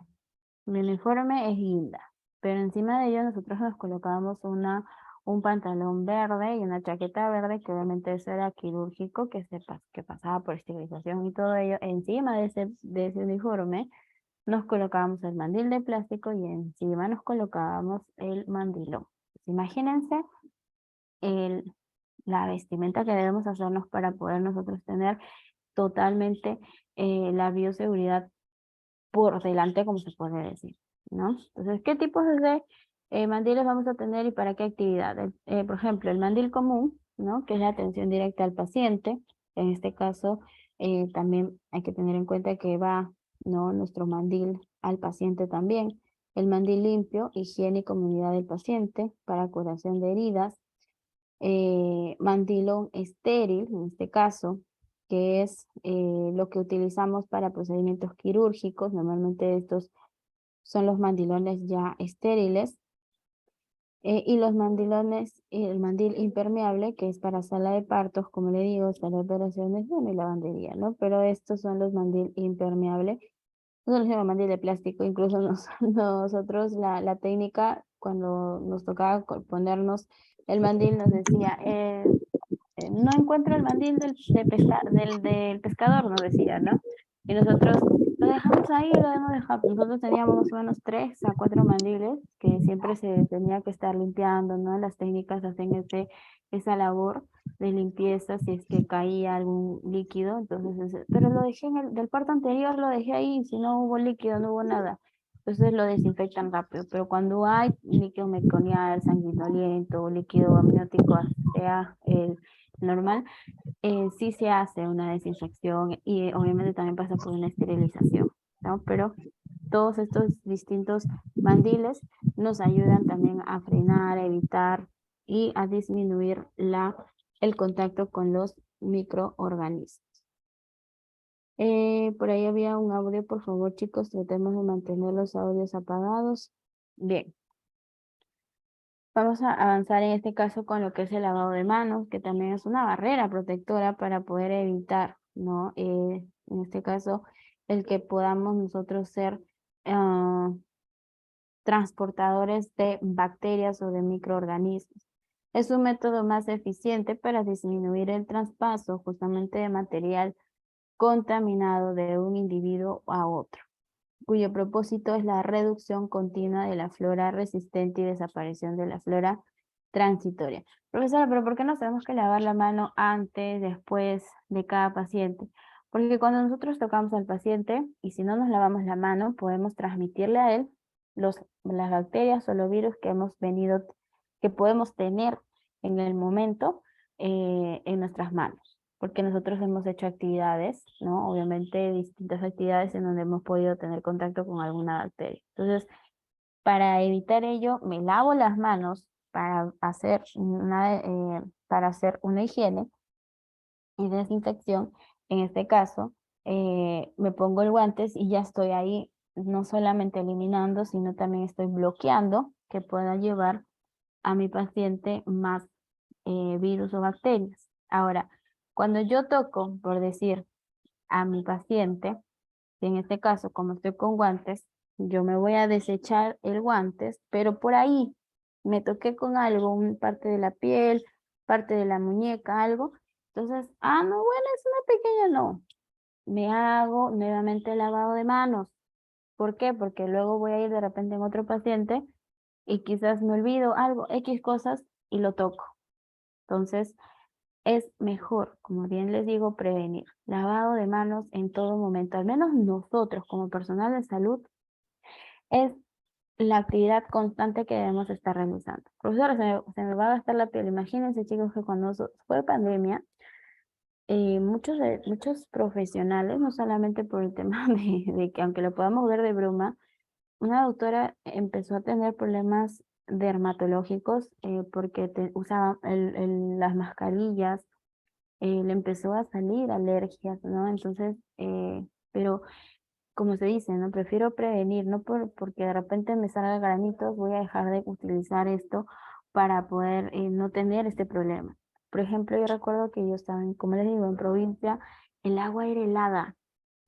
mi uniforme es guinda, pero encima de ello nosotros nos colocábamos un pantalón verde y una chaqueta verde, que obviamente eso era quirúrgico, que pasaba por esterilización y todo ello. Encima de ese uniforme nos colocábamos el mandil de plástico y encima nos colocábamos el mandilón. Imagínense la vestimenta que debemos hacernos para poder nosotros tener totalmente la bioseguridad por delante, como se puede decir, ¿no? Entonces, ¿qué tipos de mandiles vamos a tener y para qué actividad? Por ejemplo, el mandil común, ¿no? Que es la atención directa al paciente. En este caso, también hay que tener en cuenta que va, ¿no? Nuestro mandil al paciente también. El mandil limpio, higiene y comunidad del paciente para curación de heridas. Mandilón estéril, en este caso, que es lo que utilizamos para procedimientos quirúrgicos. Normalmente estos son los mandilones ya estériles. Y los mandilones, el mandil impermeable, que es para sala de partos, como le digo, sala de operaciones, bueno, y lavandería, ¿no? Pero estos son los mandil impermeable. Nosotros llamamos mandil de plástico, incluso nosotros la técnica, cuando nos tocaba ponernos el mandil, nos decía, no encuentro el mandil del pescador, nos decía, ¿no? Y nosotros lo dejamos ahí, lo hemos dejado. Nosotros teníamos más o menos 3 a 4 mandiles que siempre se tenía que estar limpiando, ¿no? Las técnicas hacen esa labor de limpieza si es que caía algún líquido. Entonces, pero lo dejé del parto anterior, lo dejé ahí, si no hubo líquido, no hubo nada. Entonces lo desinfectan rápido, pero cuando hay líquido meconial, sanguinolento, líquido amniótico, sea el normal, sí se hace una desinfección y obviamente también pasa por una esterilización, ¿no? Pero todos estos distintos mandiles nos ayudan también a frenar, a evitar y a disminuir el contacto con los microorganismos. Por ahí había un audio, por favor, chicos, tratemos de mantener los audios apagados. Bien. Vamos a avanzar en este caso con lo que es el lavado de manos, que también es una barrera protectora para poder evitar, ¿no? En este caso, el que podamos nosotros ser transportadores de bacterias o de microorganismos. Es un método más eficiente para disminuir el traspaso justamente de material contaminado de un individuo a otro, cuyo propósito es la reducción continua de la flora resistente y desaparición de la flora transitoria. Profesora, ¿pero por qué nos tenemos que lavar la mano antes, después de cada paciente? Porque cuando nosotros tocamos al paciente y si no nos lavamos la mano, podemos transmitirle a él las bacterias o los virus que podemos tener en el momento en nuestras manos. Porque nosotros hemos hecho actividades, ¿no? Obviamente distintas actividades en donde hemos podido tener contacto con alguna bacteria. Entonces, para evitar ello, me lavo las manos para hacer una higiene y desinfección. En este caso, me pongo el guantes y ya estoy ahí, no solamente eliminando, sino también estoy bloqueando que pueda llevar a mi paciente más virus o bacterias. Ahora, cuando yo toco, por decir, a mi paciente, y en este caso, como estoy con guantes, yo me voy a desechar el guantes, pero por ahí me toqué con algo, parte de la piel, parte de la muñeca, algo. Entonces, no, bueno, es una pequeña, no. Me hago nuevamente el lavado de manos. ¿Por qué? Porque luego voy a ir de repente en otro paciente y quizás me olvido algo, X cosas, y lo toco. Entonces, es mejor, como bien les digo, prevenir. Lavado de manos en todo momento, al menos nosotros como personal de salud, es la actividad constante que debemos estar realizando. Profesora, se me va a gastar la piel. Imagínense, chicos, que cuando fue pandemia, muchos profesionales, no solamente por el tema de que aunque lo podamos ver de broma, una doctora empezó a tener problemas dermatológicos porque usaba las mascarillas, le empezó a salir alergias, ¿no? Entonces, pero como se dice, ¿no? Prefiero prevenir, no porque de repente me salga granitos, voy a dejar de utilizar esto para poder no tener este problema. Por ejemplo, yo recuerdo que yo estaba, como les digo, en provincia, el agua era helada,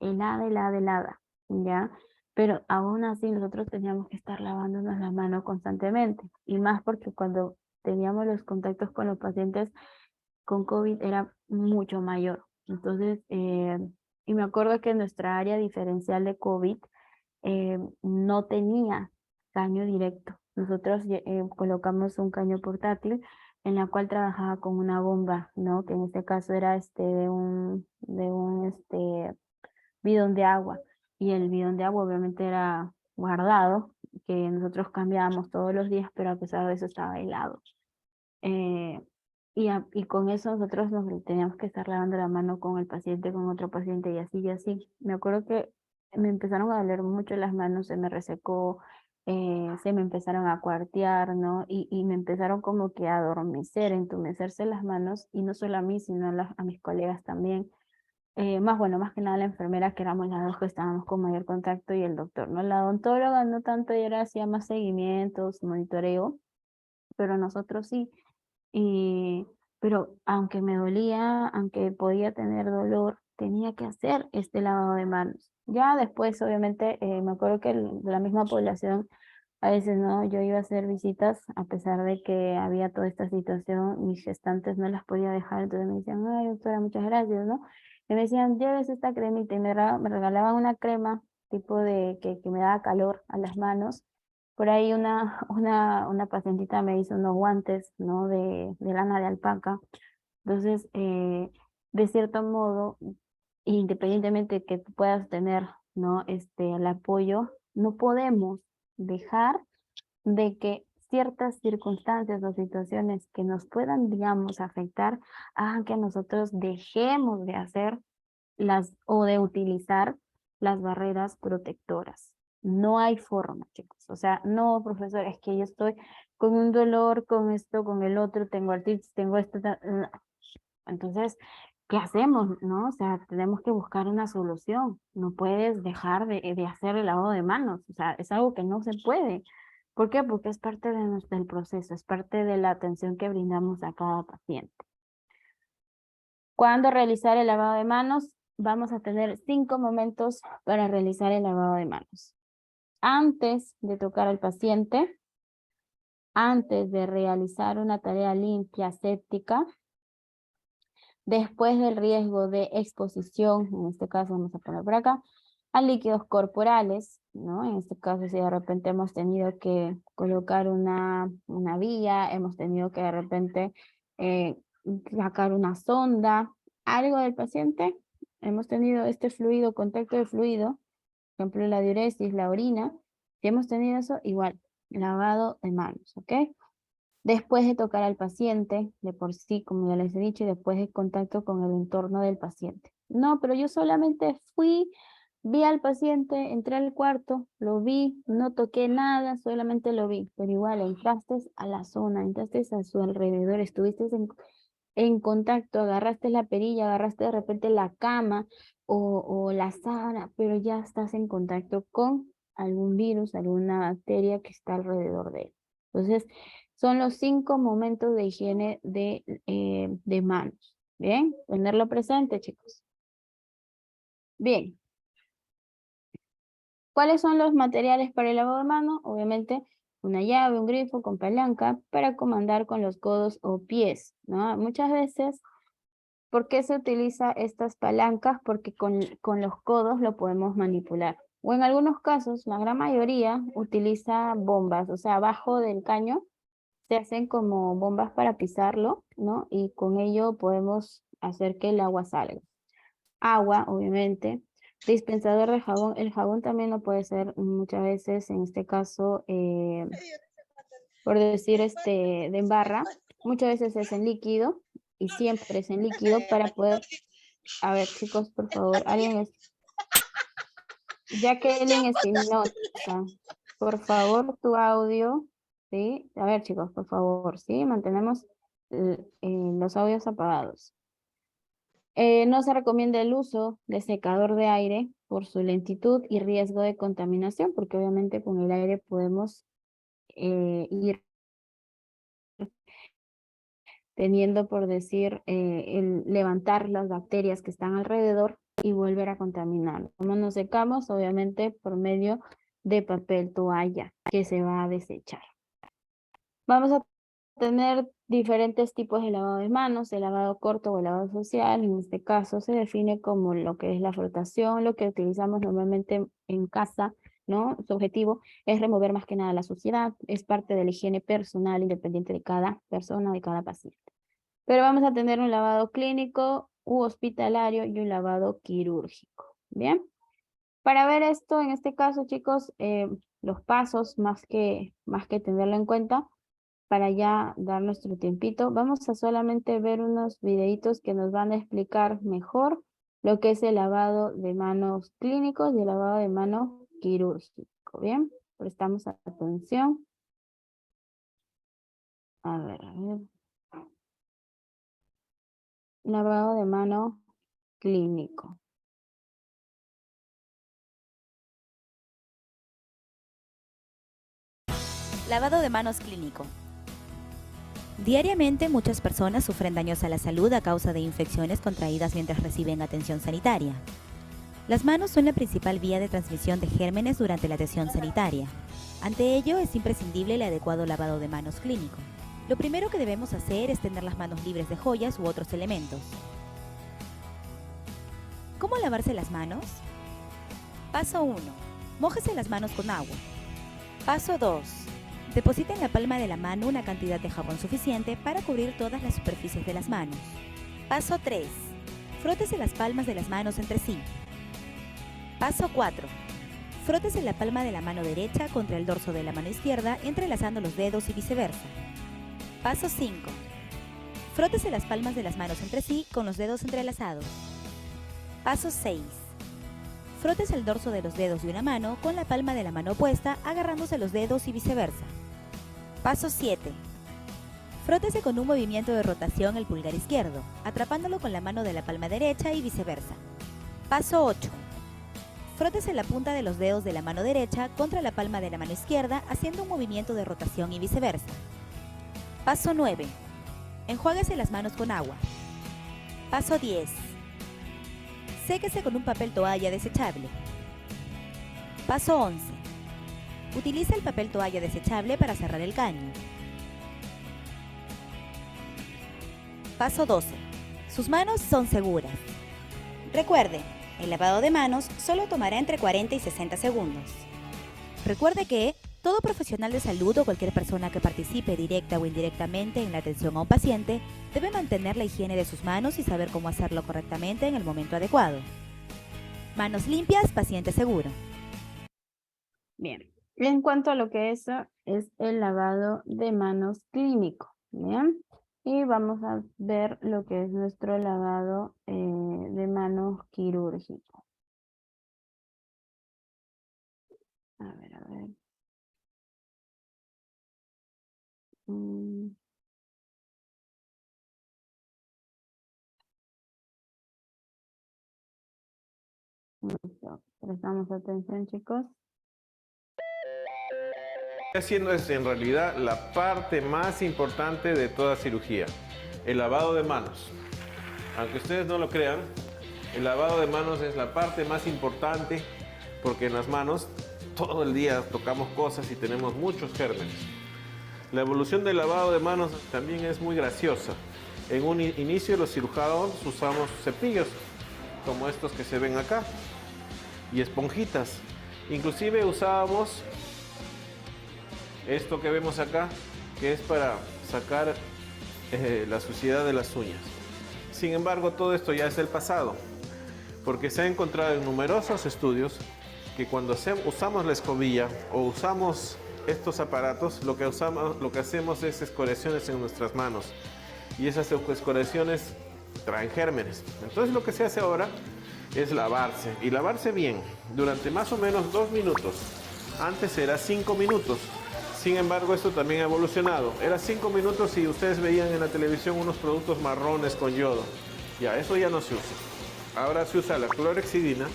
helada, ¿ya? Pero aún así nosotros teníamos que estar lavándonos las manos constantemente, y más porque cuando teníamos los contactos con los pacientes con COVID era mucho mayor. Entonces, y me acuerdo que nuestra área diferencial de COVID no tenía caño directo. Nosotros colocamos un caño portátil en la cual trabajaba con una bomba, ¿no? Que en este caso era de un bidón de agua. Y el bidón de agua obviamente era guardado, que nosotros cambiábamos todos los días, pero a pesar de eso estaba helado. Eh, y con eso nosotros nos teníamos que estar lavando la mano con el paciente, con otro paciente y así y así. Me acuerdo que me empezaron a doler mucho las manos, se me resecó, se me empezaron a cuartear, ¿no? Y me empezaron como que a adormecer, entumecerse las manos, y no solo a mí, sino a mis colegas también. Más que nada la enfermera, que éramos las dos que estábamos con mayor contacto, y el doctor, ¿no? La odontóloga no tanto, ella hacía más seguimientos, monitoreo, pero nosotros sí. Y, pero aunque me dolía, aunque podía tener dolor, tenía que hacer este lavado de manos. Ya después, obviamente, me acuerdo que de la misma población, a veces no, yo iba a hacer visitas, a pesar de que había toda esta situación, mis gestantes no las podía dejar, entonces me decían, ay, doctora, muchas gracias, ¿no? Y me decían, lleves esta cremita, y me regalaban una crema tipo de que me daba calor a las manos. Por ahí una pacientita me hizo unos guantes, ¿no? De lana de alpaca. Entonces, de cierto modo, independientemente de que tú puedas tener, ¿no? El apoyo, no podemos dejar de que ciertas circunstancias o situaciones que nos puedan, digamos, afectar, hagan que nosotros dejemos de hacer o de utilizar las barreras protectoras. No hay forma, chicos. O sea, no, profesor, es que yo estoy con un dolor, con esto, con el otro, tengo artritis, tengo esto. No. Entonces, ¿qué hacemos, no? O sea, tenemos que buscar una solución. No puedes dejar de hacer el lavado de manos. O sea, es algo que no se puede. ¿Por qué? Porque es parte del proceso, es parte de la atención que brindamos a cada paciente. ¿Cuándo realizar el lavado de manos? Vamos a tener 5 momentos para realizar el lavado de manos. Antes de tocar al paciente, antes de realizar una tarea limpia, séptica, después del riesgo de exposición, en este caso vamos a poner por acá, a líquidos corporales, ¿no? En este caso, si de repente hemos tenido que colocar una vía, hemos tenido que de repente sacar una sonda, algo del paciente, hemos tenido este fluido, contacto de fluido, por ejemplo la diuresis, la orina, si hemos tenido eso, igual, lavado de manos, ¿ok? Después de tocar al paciente, de por sí, como ya les he dicho, y después de contacto con el entorno del paciente. No, pero yo solamente vi al paciente, entré al cuarto, lo vi, no toqué nada, solamente lo vi. Pero igual, entraste a la zona, entraste a su alrededor, estuviste en contacto, agarraste la perilla, agarraste de repente la cama o la sábana, pero ya estás en contacto con algún virus, alguna bacteria que está alrededor de él. Entonces, Son los 5 momentos de higiene de manos. Bien, tenerlo presente, chicos. Bien. ¿Cuáles son los materiales para el lavado de manos? Obviamente, una llave, un grifo con palanca para comandar con los codos o pies, ¿no? Muchas veces, ¿por qué se utiliza estas palancas? Porque con los codos lo podemos manipular. O en algunos casos, la gran mayoría utiliza bombas, o sea, abajo del caño se hacen como bombas para pisarlo, ¿no? Y con ello podemos hacer que el agua salga. Agua, obviamente. Dispensador de jabón. El jabón también no puede ser muchas veces, en este caso, por decir, de en barra. Muchas veces es en líquido y siempre es en líquido para poder... A ver, chicos, por favor, alguien es... Jacqueline Espinosa, por favor, tu audio, ¿sí? A ver, chicos, por favor, ¿sí? Mantenemos los audios apagados. No se recomienda el uso de secador de aire por su lentitud y riesgo de contaminación, porque obviamente con el aire podemos ir teniendo, por decir, el levantar las bacterias que están alrededor y volver a contaminar. ¿Cómo nos secamos? Obviamente por medio de papel toalla que se va a desechar. Vamos a tener diferentes tipos de lavado de manos, el lavado corto o el lavado social. En este caso se define como lo que es la frotación, lo que utilizamos normalmente en casa, ¿no? Su objetivo es remover más que nada la suciedad, es parte de la higiene personal independiente de cada persona, de cada paciente. Pero vamos a tener un lavado clínico u hospitalario y un lavado quirúrgico, ¿bien? Para ver esto, en este caso, chicos, los pasos, más que tenerlo en cuenta, para ya dar nuestro tiempito, vamos a solamente ver unos videitos que nos van a explicar mejor lo que es el lavado de manos clínicos y el lavado de manos quirúrgico, ¿bien? Prestamos atención. A ver. Lavado de mano clínico. Lavado de manos clínico. Diariamente muchas personas sufren daños a la salud a causa de infecciones contraídas mientras reciben atención sanitaria. Las manos son la principal vía de transmisión de gérmenes durante la atención sanitaria. Ante ello es imprescindible el adecuado lavado de manos clínico. Lo primero que debemos hacer es tener las manos libres de joyas u otros elementos. ¿Cómo lavarse las manos? Paso 1. Mójese las manos con agua. Paso 2. Deposita en la palma de la mano una cantidad de jabón suficiente para cubrir todas las superficies de las manos. Paso 3. Frótese las palmas de las manos entre sí. Paso 4. Frótese la palma de la mano derecha contra el dorso de la mano izquierda, entrelazando los dedos y viceversa. Paso 5. Frótese las palmas de las manos entre sí con los dedos entrelazados. Paso 6. Frótese el dorso de los dedos de una mano con la palma de la mano opuesta, agarrándose los dedos y viceversa. Paso 7. Frótese con un movimiento de rotación el pulgar izquierdo, atrapándolo con la mano de la palma derecha y viceversa. Paso 8. Frótese la punta de los dedos de la mano derecha contra la palma de la mano izquierda, haciendo un movimiento de rotación y viceversa. Paso 9. Enjuáguese las manos con agua. Paso 10. Séquese con un papel toalla desechable. Paso 11. Utilice el papel toalla desechable para cerrar el caño. Paso 12. Sus manos son seguras. Recuerde, el lavado de manos solo tomará entre 40 y 60 segundos. Recuerde que todo profesional de salud o cualquier persona que participe directa o indirectamente en la atención a un paciente debe mantener la higiene de sus manos y saber cómo hacerlo correctamente en el momento adecuado. Manos limpias, paciente seguro. Bien. En cuanto a lo que es el lavado de manos clínico, ¿bien? Y vamos a ver lo que es nuestro lavado de manos quirúrgico. A ver, a ver. Listo. Prestamos atención, chicos. Haciendo es en realidad la parte más importante de toda cirugía, el lavado de manos. Aunque ustedes no lo crean, el lavado de manos es la parte más importante porque en las manos todo el día tocamos cosas y tenemos muchos gérmenes. La evolución del lavado de manos también es muy graciosa. En un inicio los cirujanos usamos cepillos, como estos que se ven acá, y esponjitas. Inclusive usábamos esto que vemos acá, que es para sacar la suciedad de las uñas. Sin embargo, todo esto ya es el pasado, porque se ha encontrado en numerosos estudios que cuando usamos la escobilla o usamos estos aparatos, lo que hacemos es escoriaciones en nuestras manos, y esas escoriaciones traen gérmenes. Entonces lo que se hace ahora es lavarse, y lavarse bien durante más o menos 2 minutos. Antes era 5 minutos. Sin embargo, esto también ha evolucionado. Era 5 minutos y ustedes veían en la televisión unos productos marrones con yodo. Ya, eso ya no se usa. Ahora se usa la clorhexidina,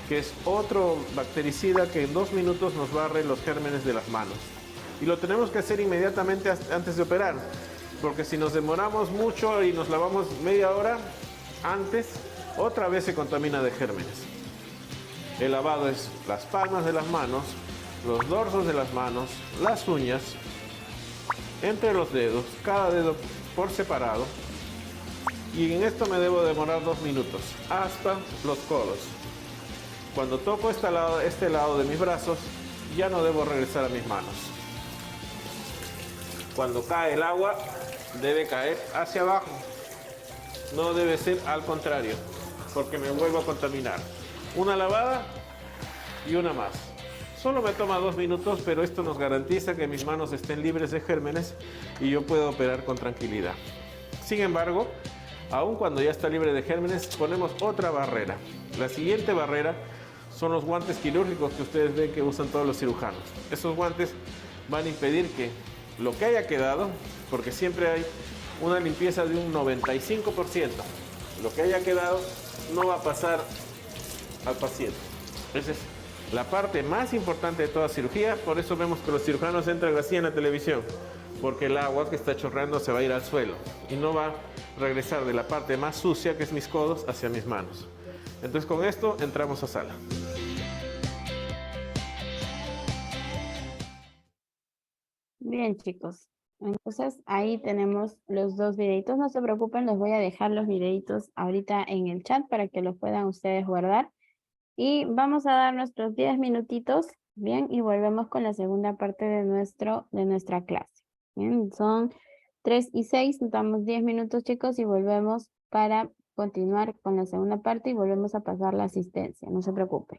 que es otro bactericida que en 2 minutos nos barre los gérmenes de las manos. Y lo tenemos que hacer inmediatamente antes de operar, porque si nos demoramos mucho y nos lavamos media hora antes, otra vez se contamina de gérmenes. El lavado es las palmas de las manos, los dorsos de las manos, las uñas, entre los dedos, cada dedo por separado. Y en esto me debo demorar 2 minutos, hasta los codos. Cuando toco este lado de mis brazos, ya no debo regresar a mis manos. Cuando cae el agua, debe caer hacia abajo. No debe ser al contrario, porque me vuelvo a contaminar. Una lavada y una más. Solo me toma 2 minutos, pero esto nos garantiza que mis manos estén libres de gérmenes y yo puedo operar con tranquilidad. Sin embargo, aun cuando ya está libre de gérmenes, ponemos otra barrera. La siguiente barrera son los guantes quirúrgicos que ustedes ven que usan todos los cirujanos. Esos guantes van a impedir que lo que haya quedado, porque siempre hay una limpieza de un 95%, lo que haya quedado no va a pasar al paciente. Esa es la parte más importante de toda cirugía. Por eso vemos que los cirujanos entran así en la televisión, porque el agua que está chorreando se va a ir al suelo y no va a regresar de la parte más sucia, que es mis codos, hacia mis manos. Entonces con esto entramos a sala. Bien, chicos. Entonces ahí tenemos los 2 videitos. No se preocupen, les voy a dejar los videitos ahorita en el chat para que los puedan ustedes guardar. Y vamos a dar nuestros 10 minutitos, bien, y volvemos con la segunda parte de nuestra clase. Bien, son 3 y 6, nos damos 10 minutos, chicos, y volvemos para continuar con la segunda parte y volvemos a pasar la asistencia, no se preocupen.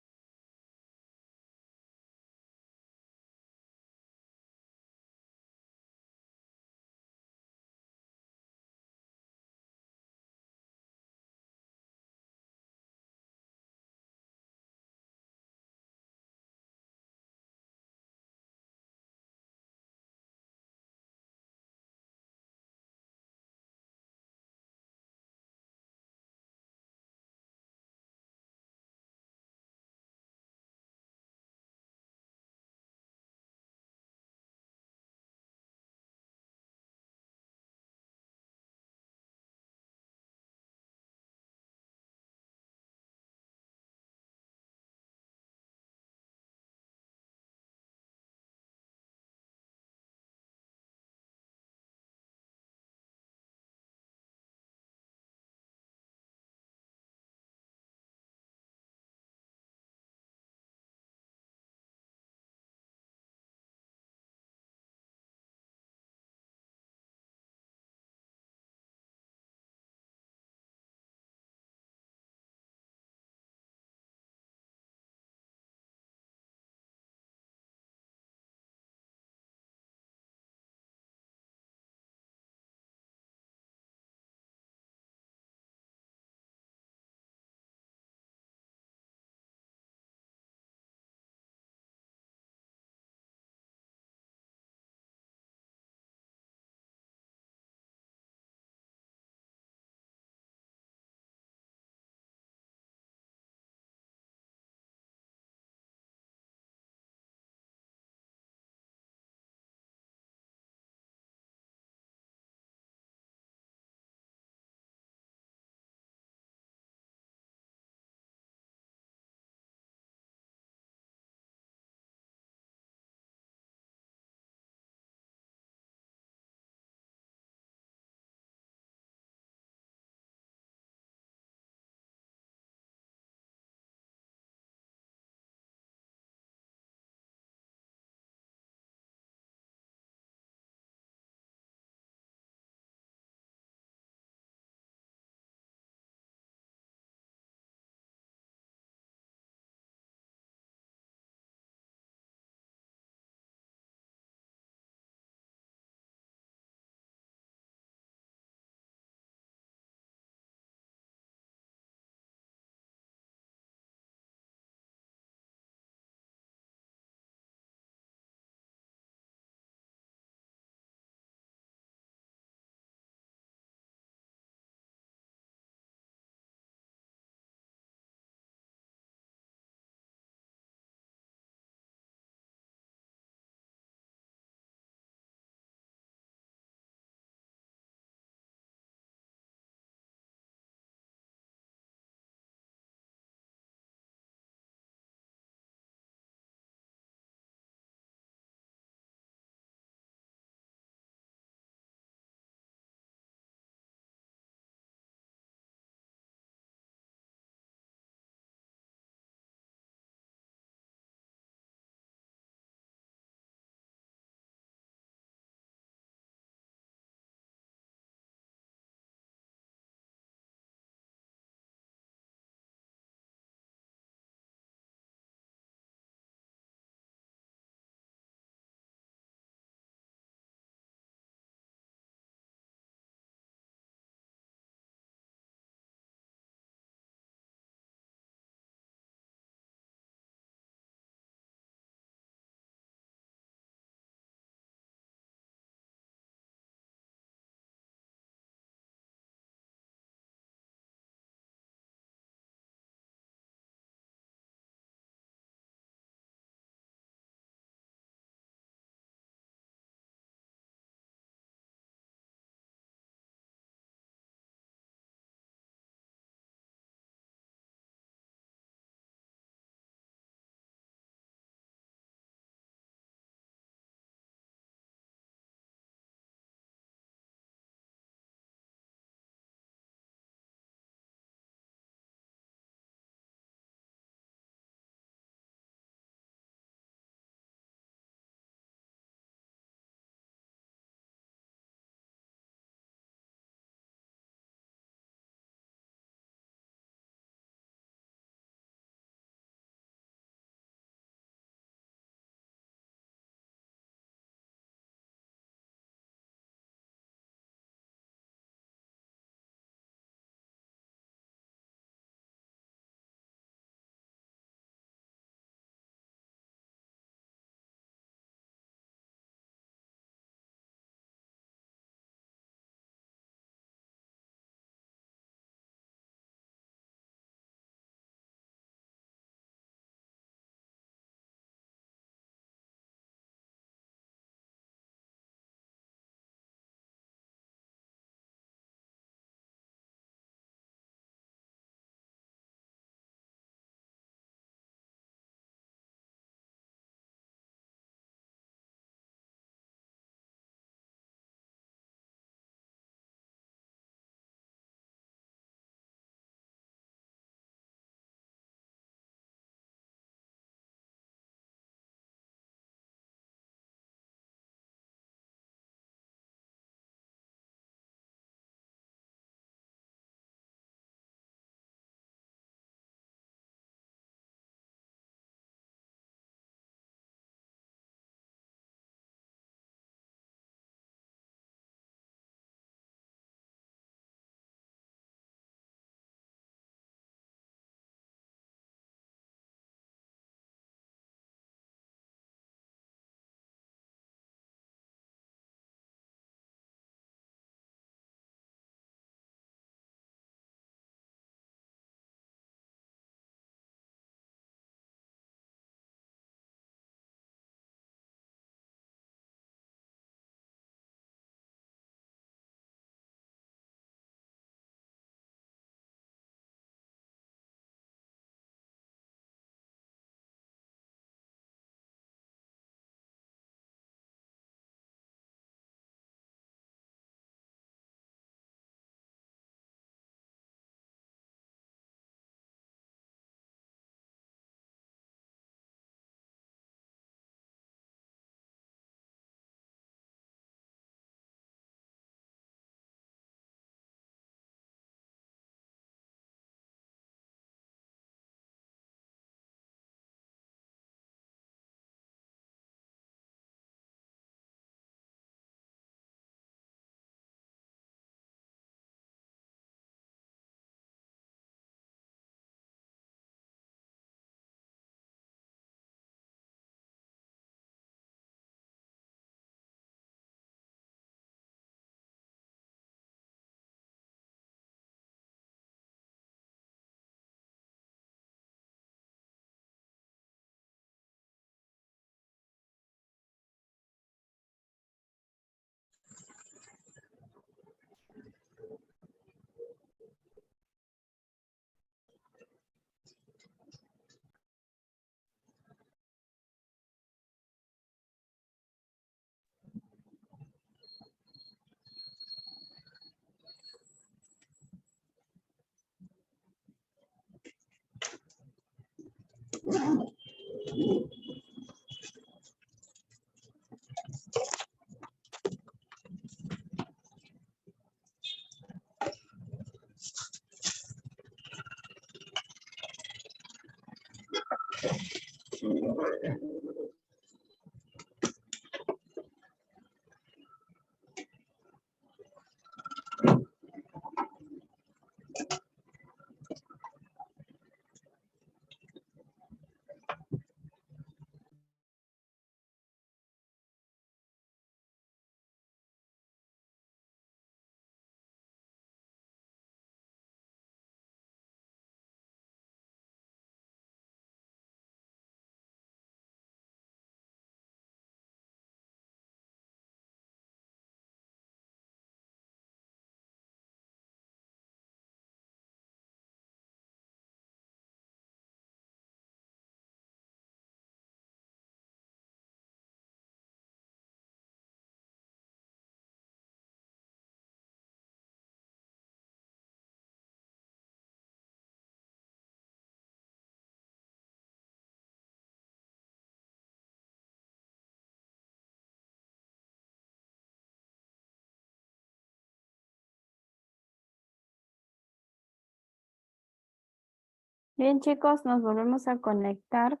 Bien, chicos, nos volvemos a conectar.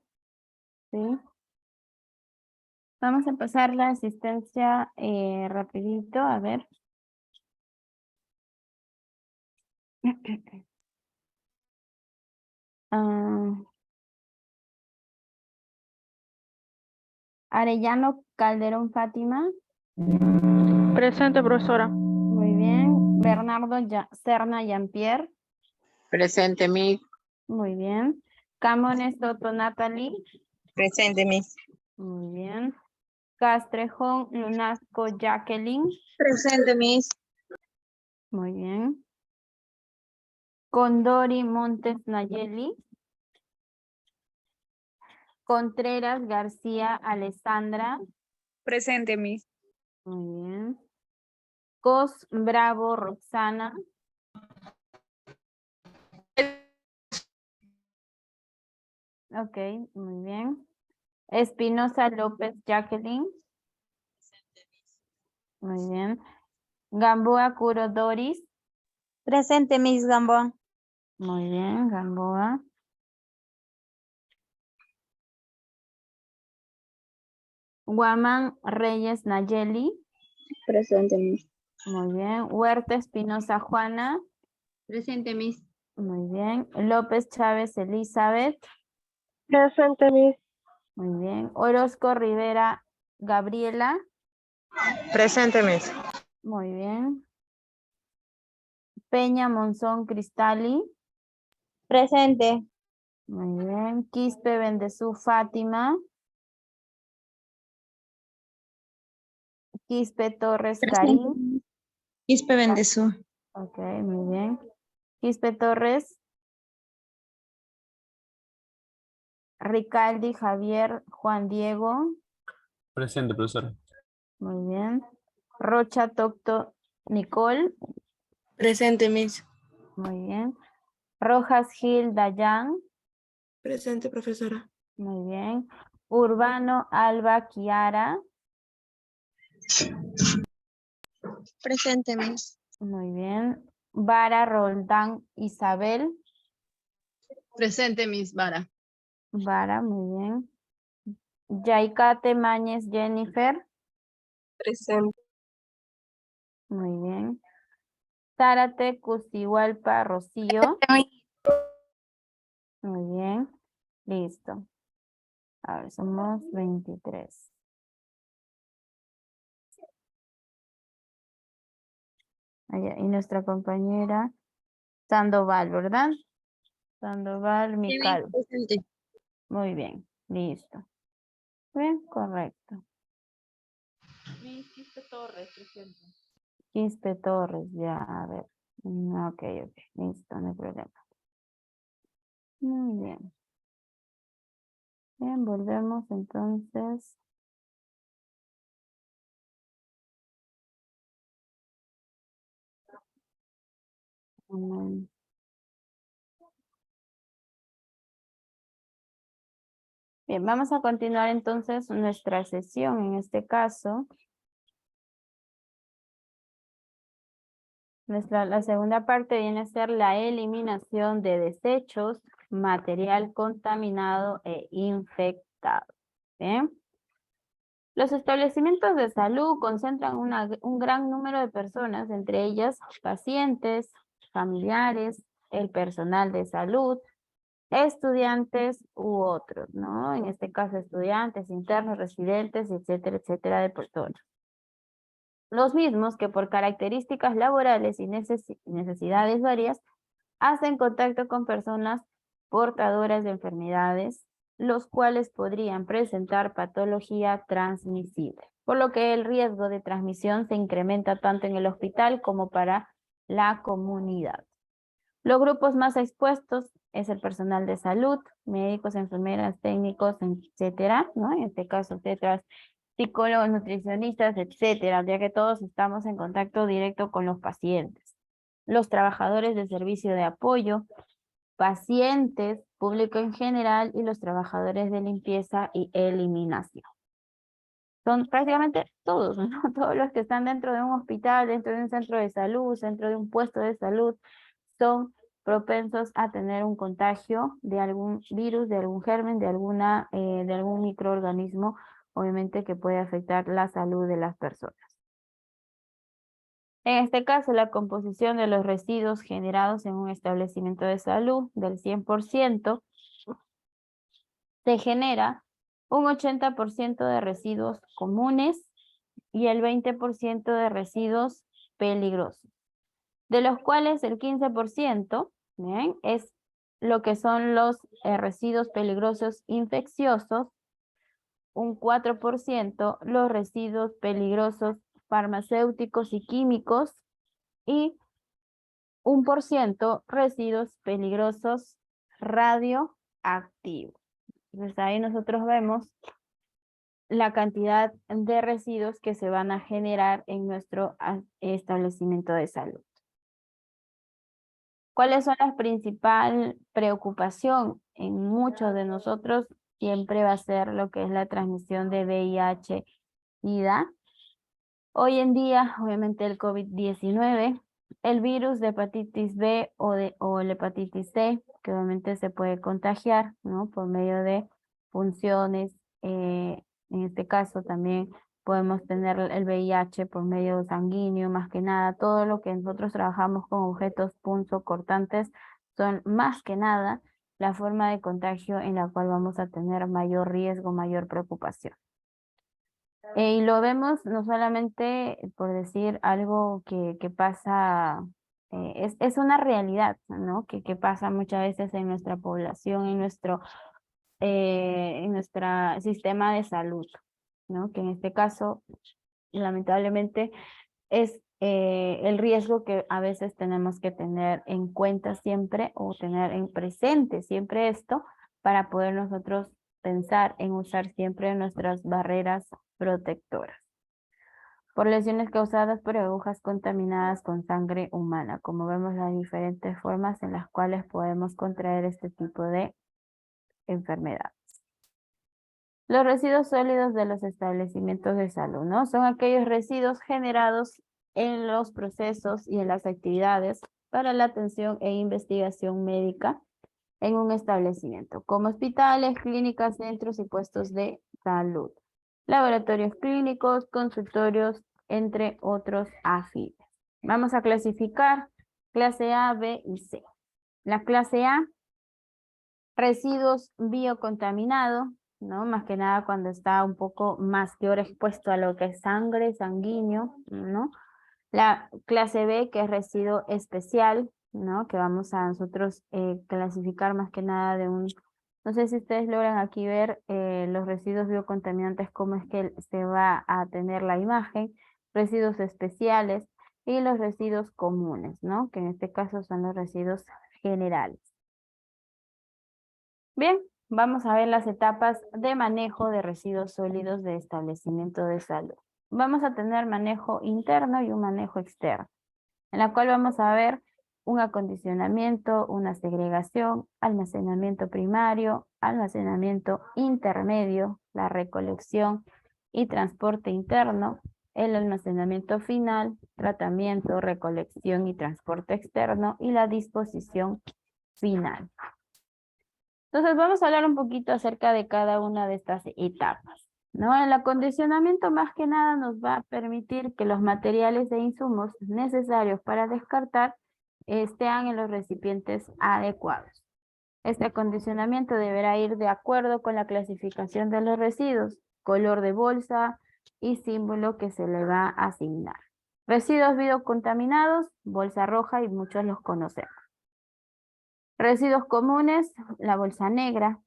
¿Sí? Vamos a empezar la asistencia rapidito, a ver. Ah, Arellano Calderón Fátima. Presente, profesora. Muy bien. Bernardo Serna Jean-Pierre. Presente, Miss. Muy bien. Camones Soto Natalie. Presente, Miss. Muy bien. Castrejón Lunasco Jacqueline. Presente, Miss. Muy bien. Condori Montes Nayeli. Contreras García Alessandra. Presente, Miss. Muy bien. Cos Bravo Roxana. Ok, muy bien. Espinosa López Jacqueline. Muy bien. Gamboa Curo Doris. Presente, Miss Gamboa. Muy bien, Gamboa. Guamán Reyes Nayeli. Presente, Miss. Muy bien. Huerta Espinosa Juana. Presente, Miss. Muy bien. López Chávez Elizabeth. Presente, Miss. Muy bien. Orozco Rivera Gabriela. Presente, Miss. Muy bien. Peña Monzón Cristali. Presente. Muy bien. Quispe Bendezú Fátima. Quispe Torres Karim. Quispe Bendezú. Ok, muy bien. Quispe Torres. Ricaldi Javier Juan Diego. Presente, profesora. Muy bien. Rocha Tocto Nicole. Presente, Miss. Muy bien. Rojas Gil Dayan. Presente, profesora. Muy bien. Urbano Alba Kiara. Presente, Miss. Muy bien. Vara Roldán Isabel. Presente, Miss Vara. Vara, muy bien. Yaicate Mañez Jennifer. Presente. Muy bien. Zárate Custihualpa Rocío. Muy bien. Listo. A ver, somos 23. Allá, y nuestra compañera Sandoval, ¿verdad? Sandoval Mical. Presente. Muy bien. Listo. Bien, correcto. Quispe Torres, presente. Quispe Torres, ya, a ver. Ok, listo, no hay problema. Muy bien. Bien, volvemos entonces. Bien, vamos a continuar entonces nuestra sesión en este caso. La segunda parte viene a ser la eliminación de desechos, material contaminado e infectado. ¿Bien? Los establecimientos de salud concentran un gran número de personas, entre ellas pacientes, familiares, el personal de salud, estudiantes u otros, ¿no? En este caso estudiantes, internos, residentes, etcétera, de personas. Los mismos que por características laborales y necesidades varias hacen contacto con personas portadoras de enfermedades, los cuales podrían presentar patología transmisible, por lo que el riesgo de transmisión se incrementa tanto en el hospital como para la comunidad. Los grupos más expuestos es el personal de salud, médicos, enfermeras, técnicos, etcétera, ¿no? En este caso, etcétera, psicólogos, nutricionistas, etcétera, ya que todos estamos en contacto directo con los pacientes. Los trabajadores de servicio de apoyo, pacientes, público en general y los trabajadores de limpieza y eliminación. Son prácticamente todos, ¿no? Todos los que están dentro de un hospital, dentro de un centro de salud, dentro de un puesto de salud, son propensos a tener un contagio de algún virus, de algún germen, de algún microorganismo, obviamente que puede afectar la salud de las personas. En este caso, la composición de los residuos generados en un establecimiento de salud del 100% se genera un 80% de residuos comunes y el 20% de residuos peligrosos, de los cuales el 15%, ¿bien?, es lo que son los residuos peligrosos infecciosos, un 4% los residuos peligrosos farmacéuticos y químicos y 1% residuos peligrosos radioactivos. Entonces ahí nosotros vemos la cantidad de residuos que se van a generar en nuestro establecimiento de salud. ¿Cuáles son las principales preocupaciones en muchos de nosotros? Siempre va a ser lo que es la transmisión de VIH-Sida. Hoy en día, obviamente el COVID-19, el virus de hepatitis B o la hepatitis C, que obviamente se puede contagiar, ¿no?, por medio de funciones. En este caso también podemos tener el VIH por medio sanguíneo, más que nada. Todo lo que nosotros trabajamos con objetos punzocortantes son más que nada la forma de contagio en la cual vamos a tener mayor riesgo, mayor preocupación. Y lo vemos no solamente por decir algo que pasa, es una realidad, ¿no?, que pasa muchas veces en nuestra población, en nuestro sistema de salud, ¿no?, que en este caso, lamentablemente, es el riesgo que a veces tenemos que tener en cuenta siempre o tener en presente siempre esto para poder nosotros pensar en usar siempre nuestras barreras protectoras. Por lesiones causadas por agujas contaminadas con sangre humana, como vemos las diferentes formas en las cuales podemos contraer este tipo de enfermedades. Los residuos sólidos de los establecimientos de salud, ¿no?, son aquellos residuos generados en los procesos y en las actividades para la atención e investigación médica en un establecimiento, como hospitales, clínicas, centros y puestos de salud, laboratorios clínicos, consultorios, entre otros afines. Vamos a clasificar clase A, B y C. La clase A, residuos biocontaminados, ¿no?, más que nada cuando está un poco más que ahora expuesto a lo que es sangre, sanguíneo, ¿no? La clase B, que es residuo especial, ¿no?, que vamos a nosotros clasificar más que nada de un... No sé si ustedes logran aquí ver los residuos biocontaminantes, cómo es que se va a tener la imagen, residuos especiales y los residuos comunes, ¿no?, que en este caso son los residuos generales. Bien, vamos a ver las etapas de manejo de residuos sólidos de establecimiento de salud. Vamos a tener manejo interno y un manejo externo, en la cual vamos a ver un acondicionamiento, una segregación, almacenamiento primario, almacenamiento intermedio, la recolección y transporte interno, el almacenamiento final, tratamiento, recolección y transporte externo y la disposición final. Entonces vamos a hablar un poquito acerca de cada una de estas etapas, ¿no? El acondicionamiento más que nada nos va a permitir que los materiales e insumos necesarios para descartar estén en los recipientes adecuados. Este acondicionamiento deberá ir de acuerdo con la clasificación de los residuos, color de bolsa y símbolo que se le va a asignar. Residuos biocontaminados, bolsa roja y muchos los conocemos. Residuos comunes, la bolsa negra.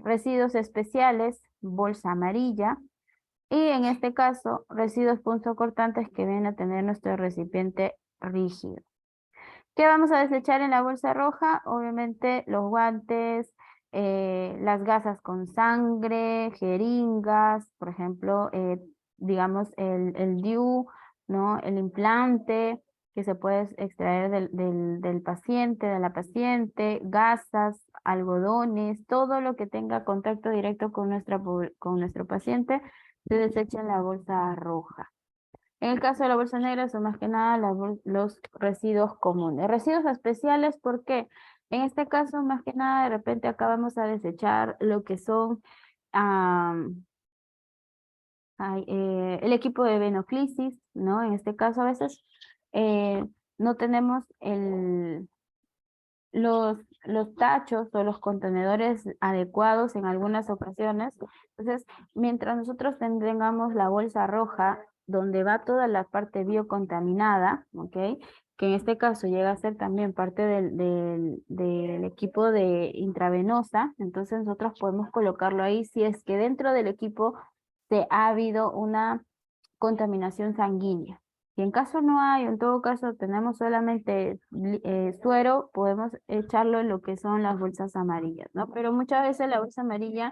Residuos especiales, bolsa amarilla. Y en este caso, residuos punzocortantes que vienen a tener nuestro recipiente rígido. ¿Qué vamos a desechar en la bolsa roja? Obviamente los guantes, las gasas con sangre, jeringas, por ejemplo, digamos el DIU, ¿no?, el implante que se puede extraer del paciente, de la paciente, gasas, algodones, todo lo que tenga contacto directo con nuestro paciente se desecha en la bolsa roja. En el caso de la bolsa negra son más que nada los residuos comunes. Residuos especiales, ¿por qué? En este caso, más que nada, de repente acá vamos a desechar lo que son el equipo de venoclisis, ¿no? En este caso a veces no tenemos los tachos o los contenedores adecuados en algunas ocasiones. Entonces, mientras nosotros tengamos la bolsa roja, donde va toda la parte biocontaminada, ¿ok? Que en este caso llega a ser también parte del equipo de intravenosa, entonces nosotros podemos colocarlo ahí si es que dentro del equipo ha habido una contaminación sanguínea. Si en caso no hay, en todo caso tenemos solamente suero, podemos echarlo en lo que son las bolsas amarillas, ¿no? Pero muchas veces la bolsa amarilla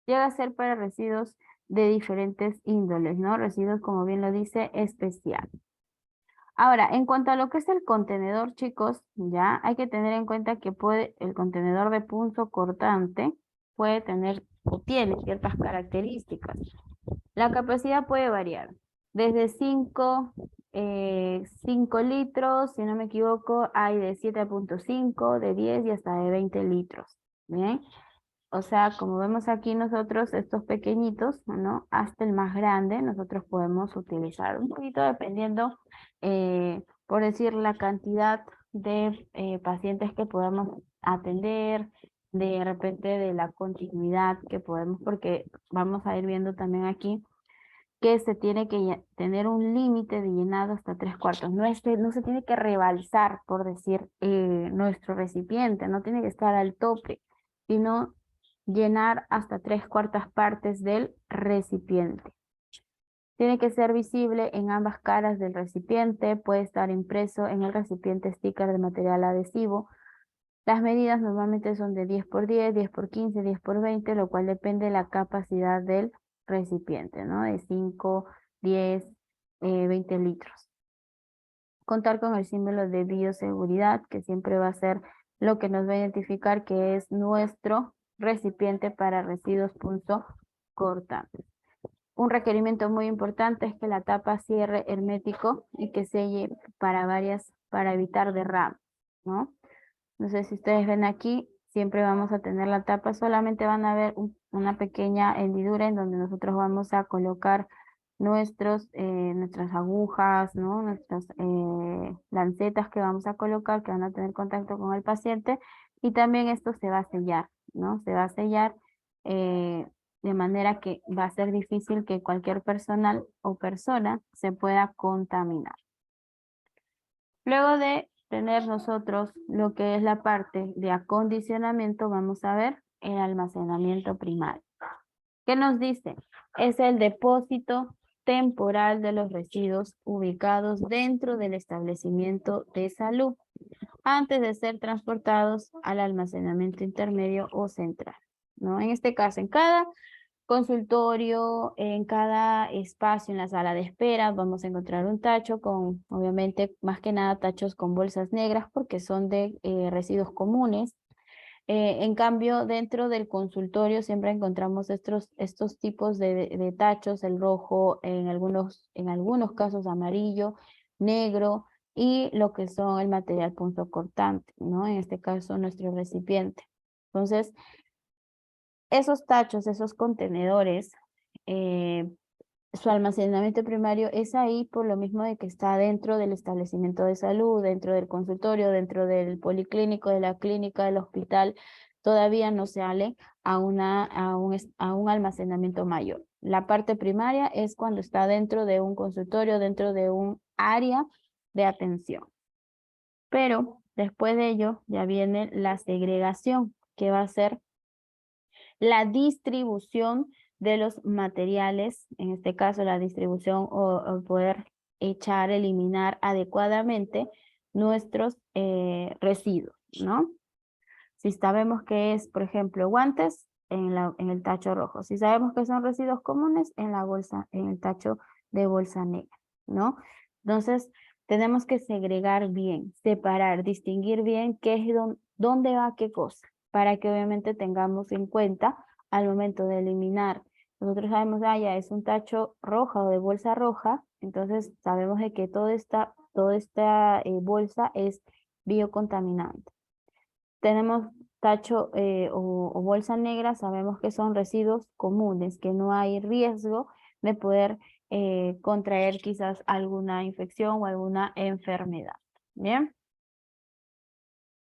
llega a ser para residuos de diferentes índoles, ¿no? Residuos, como bien lo dice, especial. Ahora, en cuanto a lo que es el contenedor, chicos, ya hay que tener en cuenta que el contenedor de punzo cortante puede tener o tiene ciertas características. La capacidad puede variar, desde 5 litros, si no me equivoco, hay de 7.5, de 10 y hasta de 20 litros, ¿bien? O sea, como vemos aquí nosotros, estos pequeñitos, ¿no? Hasta el más grande, nosotros podemos utilizar un poquito dependiendo, por decir, la cantidad de pacientes que podamos atender, de repente de la continuidad que podemos, porque vamos a ir viendo también aquí que se tiene que tener un límite de llenado hasta 3/4. No se tiene que rebalsar, por decir, nuestro recipiente, no tiene que estar al tope, sino llenar hasta 3/4 partes del recipiente. Tiene que ser visible en ambas caras del recipiente, puede estar impreso en el recipiente sticker de material adhesivo. Las medidas normalmente son de 10x10, 10x15, 10x20, lo cual depende de la capacidad del recipiente, ¿no? De 5, 10, 20 litros. Contar con el símbolo de bioseguridad, que siempre va a ser lo que nos va a identificar que es nuestro recipiente para residuos punzo cortantes. Un requerimiento muy importante es que la tapa cierre hermético y que selle para evitar derrames, ¿no? No sé si ustedes ven aquí, siempre vamos a tener la tapa, solamente van a ver una pequeña hendidura en donde nosotros vamos a colocar nuestras agujas, ¿no? Nuestras lancetas que vamos a colocar, que van a tener contacto con el paciente, y también esto se va a sellar, ¿no? Se va a sellar de manera que va a ser difícil que cualquier personal o persona se pueda contaminar. Luego de tener nosotros lo que es la parte de acondicionamiento, vamos a ver el almacenamiento primario. ¿Qué nos dice? Es el depósito temporal de los residuos ubicados dentro del establecimiento de salud antes de ser transportados al almacenamiento intermedio o central, ¿no? En este caso, en cada consultorio, en cada espacio en la sala de espera vamos a encontrar un tacho con, obviamente, más que nada tachos con bolsas negras porque son de residuos comunes. En cambio, dentro del consultorio siempre encontramos estos tipos de tachos, el rojo, en algunos casos amarillo, negro, y lo que son el material punzocortante, ¿no? En este caso, nuestro recipiente. Entonces, esos tachos, esos contenedores, su almacenamiento primario es ahí por lo mismo de que está dentro del establecimiento de salud, dentro del consultorio, dentro del policlínico, de la clínica, del hospital. Todavía no sale a un almacenamiento mayor. La parte primaria es cuando está dentro de un consultorio, dentro de un área de atención. Pero después de ello ya viene la segregación, que va a ser la distribución de los materiales, en este caso la distribución o poder eliminar adecuadamente nuestros residuos, ¿no? Si sabemos que es, por ejemplo, guantes, en el tacho rojo. Si sabemos que son residuos comunes, en el tacho de bolsa negra, ¿no? Entonces, tenemos que segregar bien, separar, distinguir bien qué es dónde va qué cosa, para que obviamente tengamos en cuenta al momento de eliminar nosotros sabemos, ya es un tacho roja o de bolsa roja, entonces sabemos de que toda esta bolsa es biocontaminante. Tenemos tacho o bolsa negra, sabemos que son residuos comunes, que no hay riesgo de poder contraer quizás alguna infección o alguna enfermedad. Bien.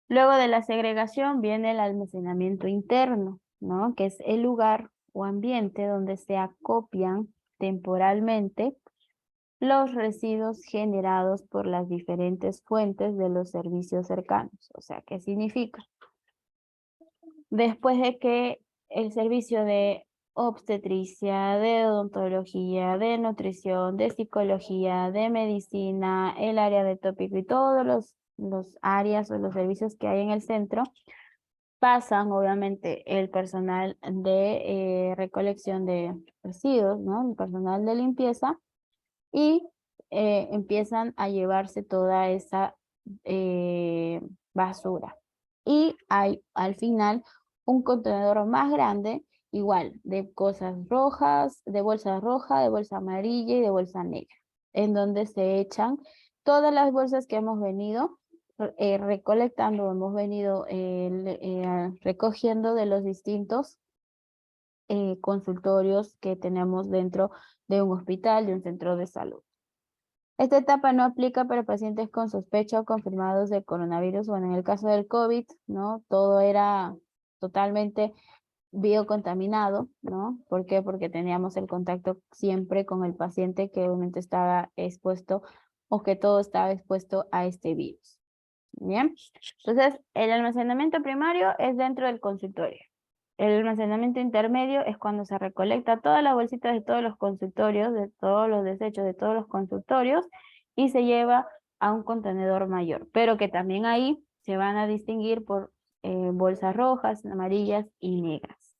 Luego de la segregación viene el almacenamiento interno, ¿no? Que es el lugar o ambiente donde se acopian temporalmente los residuos generados por las diferentes fuentes de los servicios cercanos. O sea, ¿qué significa? Después de que el servicio de obstetricia, de odontología, de nutrición, de psicología, de medicina, el área de tópico y todos los áreas o los servicios que hay en el centro, pasan obviamente el personal de recolección de residuos, ¿no? El personal de limpieza, y empiezan a llevarse toda esa basura. Y hay al final un contenedor más grande, igual, de cosas rojas, de bolsa roja, de bolsa amarilla y de bolsa negra, en donde se echan todas las bolsas que hemos venido recolectando, hemos venido recogiendo de los distintos consultorios que tenemos dentro de un hospital, de un centro de salud. Esta etapa no aplica para pacientes con sospecha o confirmados de coronavirus. Bueno, en el caso del COVID, ¿no? Todo era totalmente biocontaminado, ¿no? ¿Por qué? Porque teníamos el contacto siempre con el paciente que obviamente estaba expuesto o que todo estaba expuesto a este virus. Bien, entonces el almacenamiento primario es dentro del consultorio. El almacenamiento intermedio es cuando se recolecta todas las bolsitas de todos los consultorios, de todos los desechos de todos los consultorios, y se lleva a un contenedor mayor, pero que también ahí se van a distinguir por bolsas rojas, amarillas y negras.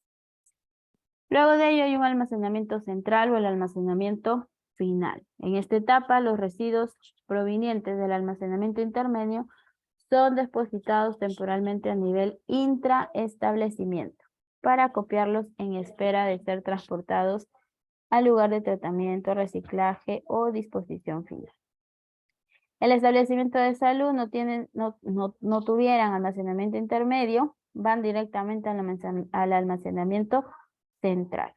Luego de ello hay un almacenamiento central o el almacenamiento final. En esta etapa los residuos provenientes del almacenamiento intermedio son depositados temporalmente a nivel intraestablecimiento para acopiarlos en espera de ser transportados al lugar de tratamiento, reciclaje o disposición final. El establecimiento de salud no tuvieran almacenamiento intermedio, van directamente al almacenamiento central.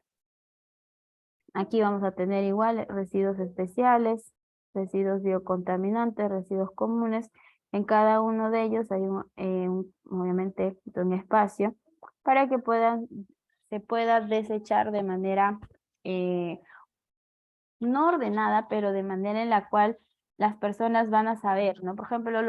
Aquí vamos a tener igual residuos especiales, residuos biocontaminantes, residuos comunes. En cada uno de ellos hay obviamente un espacio para que se pueda desechar de manera no ordenada, pero de manera en la cual las personas van a saber, ¿no? Por ejemplo,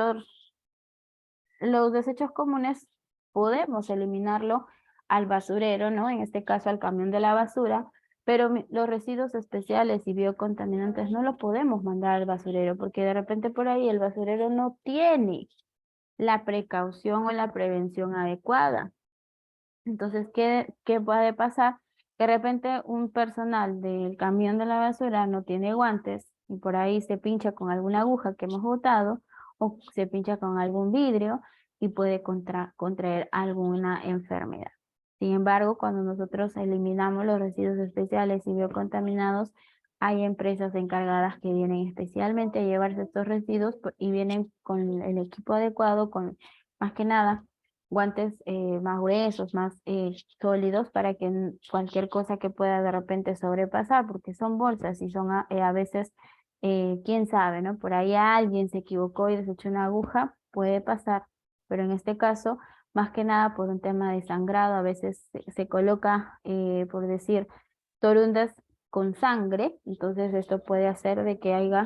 los desechos comunes podemos eliminarlo al basurero, ¿no? En este caso al camión de la basura, pero los residuos especiales y biocontaminantes no los podemos mandar al basurero, porque de repente por ahí el basurero no tiene la precaución o la prevención adecuada. Entonces, ¿qué puede pasar? Que de repente un personal del camión de la basura no tiene guantes y por ahí se pincha con alguna aguja que hemos botado o se pincha con algún vidrio y puede contraer alguna enfermedad. Sin embargo, cuando nosotros eliminamos los residuos especiales y biocontaminados, hay empresas encargadas que vienen especialmente a llevarse estos residuos y vienen con el equipo adecuado, con más que nada guantes más gruesos, más sólidos, para que cualquier cosa que pueda de repente sobrepasar, porque son bolsas y son a veces, quién sabe, ¿no? Por ahí alguien se equivocó y desechó una aguja, puede pasar, pero en este caso, más que nada por un tema de sangrado, a veces se coloca, por decir, torundas con sangre, entonces esto puede hacer de que haya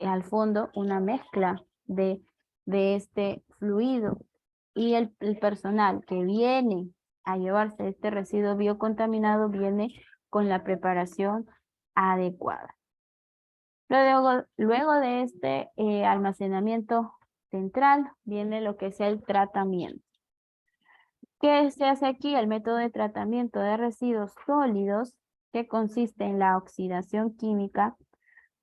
al fondo una mezcla de este fluido. Y el personal que viene a llevarse este residuo biocontaminado viene con la preparación adecuada. Luego de este almacenamiento central viene lo que es el tratamiento. ¿Qué se hace aquí? El método de tratamiento de residuos sólidos, que consiste en la oxidación química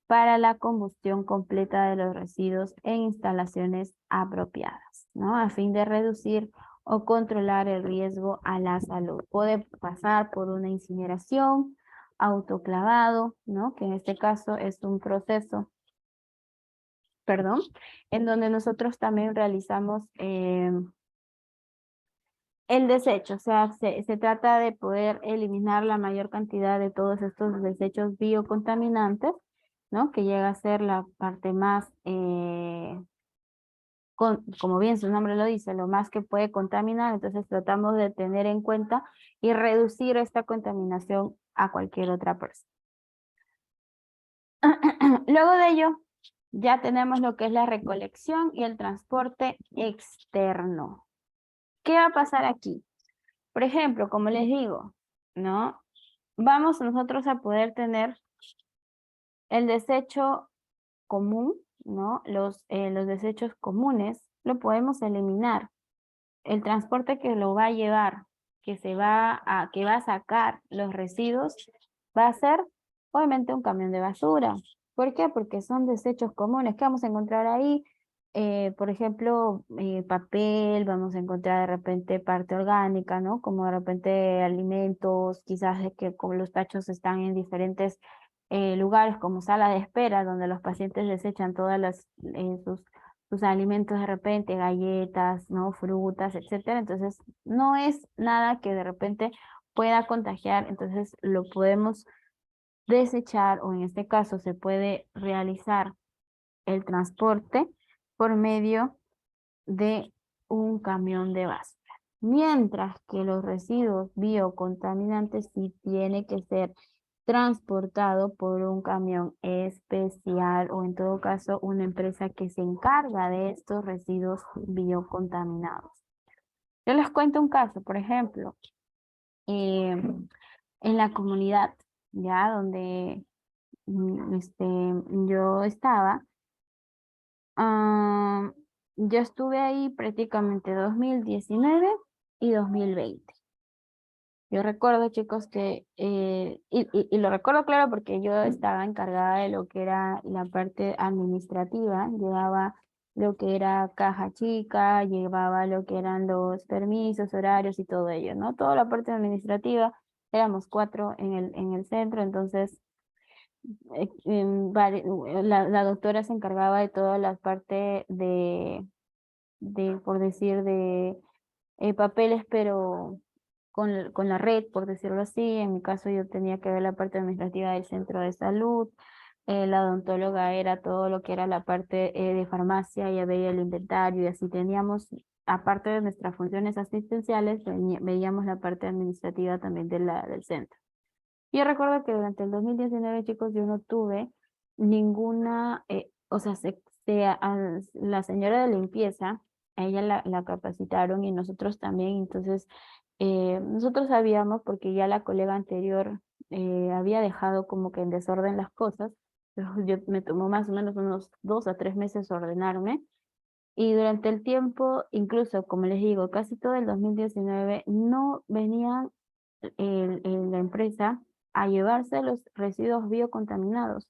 para la combustión completa de los residuos en instalaciones apropiadas, ¿no? A fin de reducir o controlar el riesgo a la salud. Puede pasar por una incineración, autoclavado, ¿no? Que en este caso es un proceso, perdón, en donde nosotros también realizamos el desecho, o sea, se trata de poder eliminar la mayor cantidad de todos estos desechos biocontaminantes, ¿no? Que llega a ser la parte más, como bien su nombre lo dice, lo más que puede contaminar, entonces tratamos de tener en cuenta y reducir esta contaminación a cualquier otra persona. Luego de ello, ya tenemos lo que es la recolección y el transporte externo. ¿Qué va a pasar aquí? Por ejemplo, como les digo, ¿no? Vamos nosotros a poder tener el desecho común, ¿no? Los desechos comunes lo podemos eliminar. El transporte que lo va a llevar, que va a sacar los residuos, va a ser obviamente un camión de basura. ¿Por qué? Porque son desechos comunes. ¿Qué vamos a encontrar ahí? Por ejemplo, papel, vamos a encontrar de repente parte orgánica, ¿no? Como de repente alimentos, quizás de que como los tachos están en diferentes lugares como sala de espera, donde los pacientes desechan todas sus alimentos de repente, galletas, ¿no? Frutas, etcétera. Entonces, no es nada que de repente pueda contagiar, entonces lo podemos desechar o en este caso se puede realizar el transporte por medio de un camión de basura. Mientras que los residuos biocontaminantes sí tiene que ser transportado por un camión especial o en todo caso una empresa que se encarga de estos residuos biocontaminados. Yo les cuento un caso, por ejemplo, en la comunidad, ya donde yo estaba, yo estuve ahí prácticamente 2019 y 2020. Yo recuerdo, chicos, que, y lo recuerdo claro porque yo estaba encargada de lo que era la parte administrativa, llevaba lo que era caja chica, llevaba lo que eran los permisos, horarios y todo ello, ¿no? Toda la parte administrativa, éramos 4 en el centro, entonces la doctora se encargaba de toda la parte por decir, de papeles, pero con la red, por decirlo así. En mi caso yo tenía que ver la parte administrativa del centro de salud, la odontóloga era todo lo que era la parte de farmacia, ya veía el inventario y así teníamos, aparte de nuestras funciones asistenciales, veíamos la parte administrativa también del centro. Yo recuerdo que durante el 2019, chicos, yo no tuve ninguna, o sea, la señora de limpieza, a ella la capacitaron y nosotros también, entonces nosotros sabíamos porque ya la colega anterior había dejado como que en desorden las cosas, me tomó más o menos unos 2 a 3 meses ordenarme y durante el tiempo, incluso como les digo, casi todo el 2019 no venían la empresa a llevarse los residuos biocontaminados.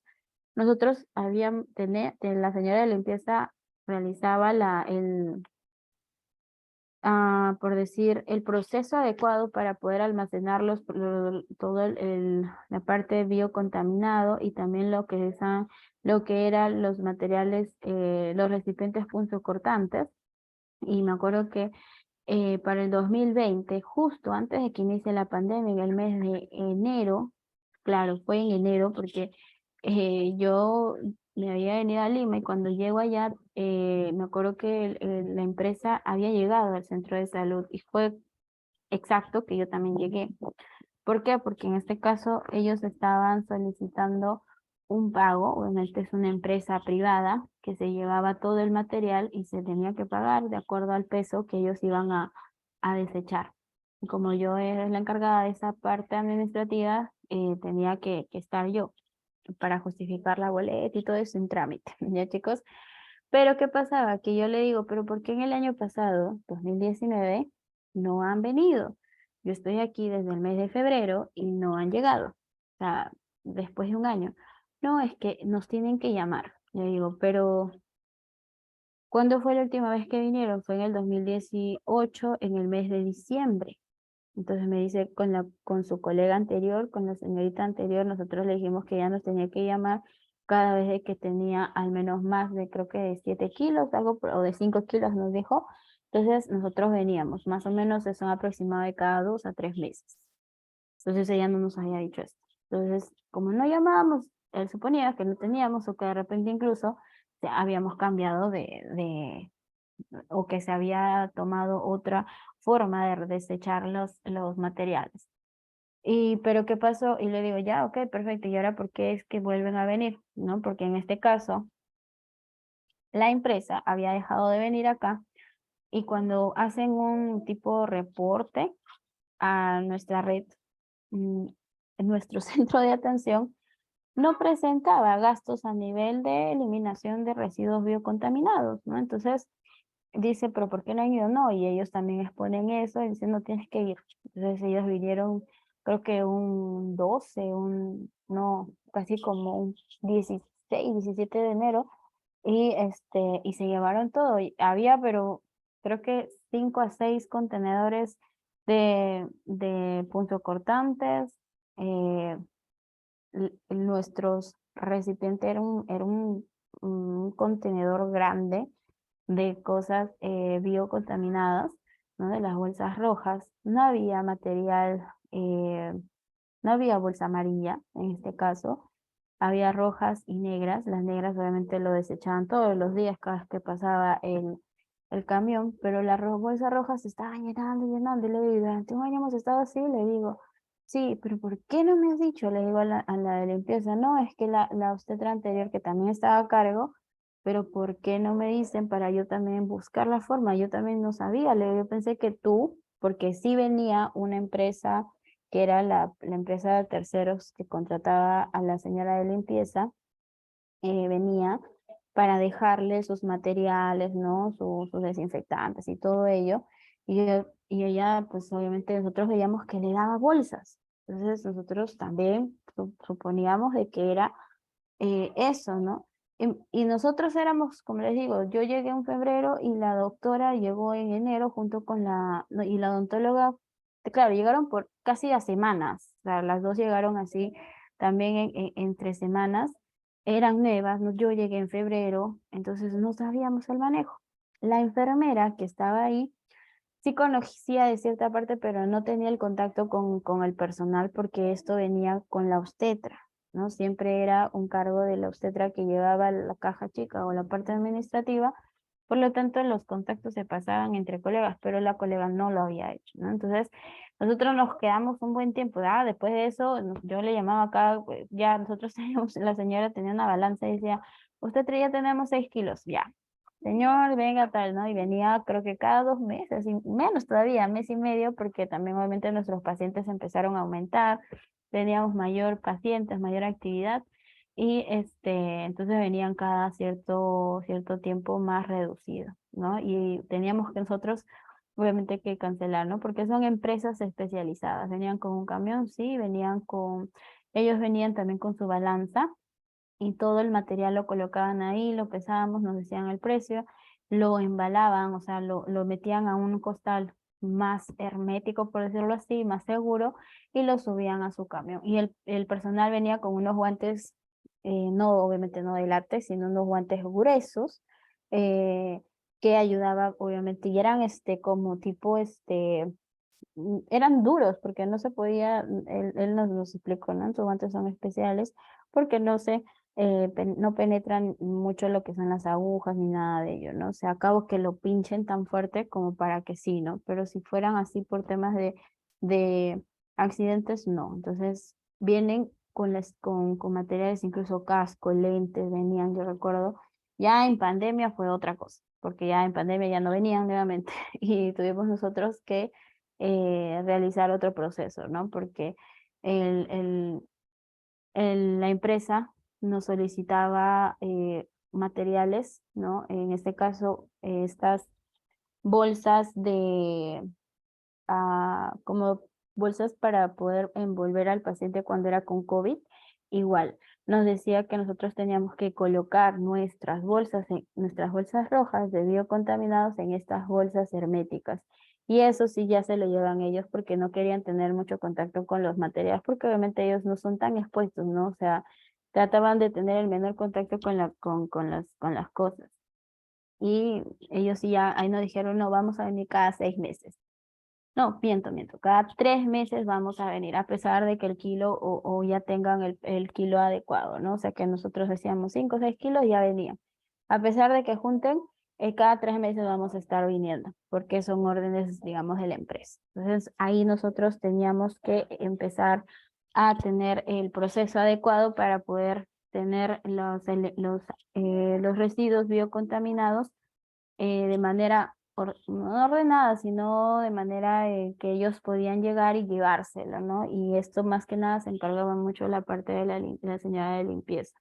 Nosotros la señora de limpieza realizaba por decir, el proceso adecuado para poder almacenarlos, todo la parte biocontaminado y también lo que eran los materiales, los recipientes punzocortantes. Y me acuerdo que para el 2020, justo antes de que inicie la pandemia, en el mes de enero, claro, fue en enero porque yo me había venido a Lima y cuando llego allá, me acuerdo que la empresa había llegado al centro de salud y fue exacto que yo también llegué. ¿Por qué? Porque en este caso ellos estaban solicitando un pago, obviamente es una empresa privada que se llevaba todo el material y se tenía que pagar de acuerdo al peso que ellos iban a desechar. Y como yo era la encargada de esa parte administrativa, tenía que estar yo para justificar la boleta y todo eso en trámite, ¿ya, chicos? Pero ¿qué pasaba? Que yo le digo, pero ¿por qué en el año pasado, 2019, no han venido? Yo estoy aquí desde el mes de febrero y no han llegado. O sea, después de un año. No, es que nos tienen que llamar. Le digo, pero ¿cuándo fue la última vez que vinieron? Fue en el 2018, en el mes de diciembre. Entonces me dice, con su colega anterior, con la señorita anterior, nosotros le dijimos que ya nos tenía que llamar cada vez de que tenía al menos más de, creo que de 7 kilos, algo, o de 5 kilos nos dijo. Entonces nosotros veníamos, más o menos es un aproximado de cada 2 a 3 meses. Entonces ella no nos había dicho esto. Entonces, como no llamábamos, él suponía que no teníamos o que de repente incluso habíamos cambiado o que se había tomado otra forma de desechar los materiales. Pero ¿qué pasó? Y le digo, ya, ok, perfecto. ¿Y ahora por qué es que vuelven a venir? ¿No? Porque en este caso, la empresa había dejado de venir acá y cuando hacen un tipo reporte a nuestra red, en nuestro centro de atención, no presentaba gastos a nivel de eliminación de residuos biocontaminados, ¿no? Entonces, dice, pero ¿por qué no han ido? No, y ellos también exponen eso y dicen, no tienes que ir. Entonces ellos vinieron, creo que un 12, no, casi como un 16, 17 de enero, y se llevaron todo. Y había, pero creo que 5 a 6 contenedores de punzocortantes, nuestros recipientes un contenedor grande de cosas biocontaminadas, ¿no? De las bolsas rojas. No había material, no había bolsa amarilla en este caso, había rojas y negras. Las negras obviamente lo desechaban todos los días cada vez que pasaba el camión, pero las bolsas rojas se estaban llenando y llenando. Y le digo, durante un año hemos estado así, le digo, sí, pero ¿por qué no me has dicho? Le digo a la de limpieza, no, es que la obstetra anterior que también estaba a cargo, pero ¿por qué no me dicen para yo también buscar la forma? Yo también no sabía, yo pensé que tú, porque sí venía una empresa que era la empresa de terceros que contrataba a la señora de limpieza, venía para dejarle sus materiales, ¿no? Sus desinfectantes y todo ello. Y ella, pues obviamente nosotros veíamos que le daba bolsas. Entonces nosotros también suponíamos de que era eso, ¿no? Y nosotros éramos, como les digo, yo llegué en febrero y la doctora llegó en enero junto con no, y la odontóloga, claro, llegaron por casi a semanas, o sea, las dos llegaron así también entre semanas, eran nuevas, yo llegué en febrero, entonces no sabíamos el manejo. La enfermera que estaba ahí sí conocía de cierta parte, pero no tenía el contacto con el personal porque esto venía con la obstetra, ¿no? Siempre era un cargo de la obstetra que llevaba la caja chica o la parte administrativa, por lo tanto los contactos se pasaban entre colegas, pero la colega no lo había hecho, ¿no? Entonces nosotros nos quedamos un buen tiempo, después de eso yo le llamaba acá, ya nosotros teníamos, la señora tenía una balanza y decía, usted ya tenemos 6 kilos, ya. Señor, venga tal, ¿no? Y venía creo que cada 2 meses, y menos todavía, mes y medio, porque también obviamente nuestros pacientes empezaron a aumentar, teníamos mayor pacientes, mayor actividad, y entonces venían cada cierto tiempo más reducido, ¿no? Y teníamos que nosotros obviamente que cancelar, ¿no? Porque son empresas especializadas, venían con un camión, sí, ellos venían también con su balanza, y todo el material lo colocaban ahí, lo pesábamos, nos decían el precio, lo embalaban, o sea, lo metían a un costal más hermético, por decirlo así, más seguro, y lo subían a su camión. Y el personal venía con unos guantes, no, obviamente no de látex, sino unos guantes gruesos, que ayudaba, obviamente, y eran como tipo, eran duros, porque no se podía, él nos explicó, ¿no? Sus guantes son especiales, porque no penetran mucho lo que son las agujas ni nada de ello, ¿no? O sea, acabo que lo pinchen tan fuerte como para que sí, ¿no? Pero si fueran así por temas de accidentes, no. Entonces, vienen con materiales, incluso casco, lentes, venían, yo recuerdo, ya en pandemia fue otra cosa, porque ya en pandemia ya no venían nuevamente y tuvimos nosotros que realizar otro proceso, ¿no? Porque el, la empresa nos solicitaba materiales, ¿no? En este caso, estas bolsas como bolsas para poder envolver al paciente cuando era con COVID, igual. Nos decía que nosotros teníamos que colocar nuestras bolsas rojas de biocontaminados en estas bolsas herméticas. Y eso sí ya se lo llevan ellos porque no querían tener mucho contacto con los materiales, porque obviamente ellos no son tan expuestos, ¿no? O sea, trataban de tener el menor contacto con las cosas. Y ellos sí ya ahí nos dijeron, no, vamos a venir cada 6 meses. No, miento, cada 3 meses vamos a venir, a pesar de que el kilo o ya tengan el kilo adecuado, ¿no? O sea que nosotros decíamos 5 o 6 kilos, ya venían. A pesar de que junten, cada 3 meses vamos a estar viniendo, porque son órdenes, digamos, de la empresa. Entonces, ahí nosotros teníamos que empezar a tener el proceso adecuado para poder tener los residuos biocontaminados de manera no ordenada, sino de manera que ellos podían llegar y llevárselo, ¿no? Y esto más que nada se encargaba mucho la parte de la señora de limpieza.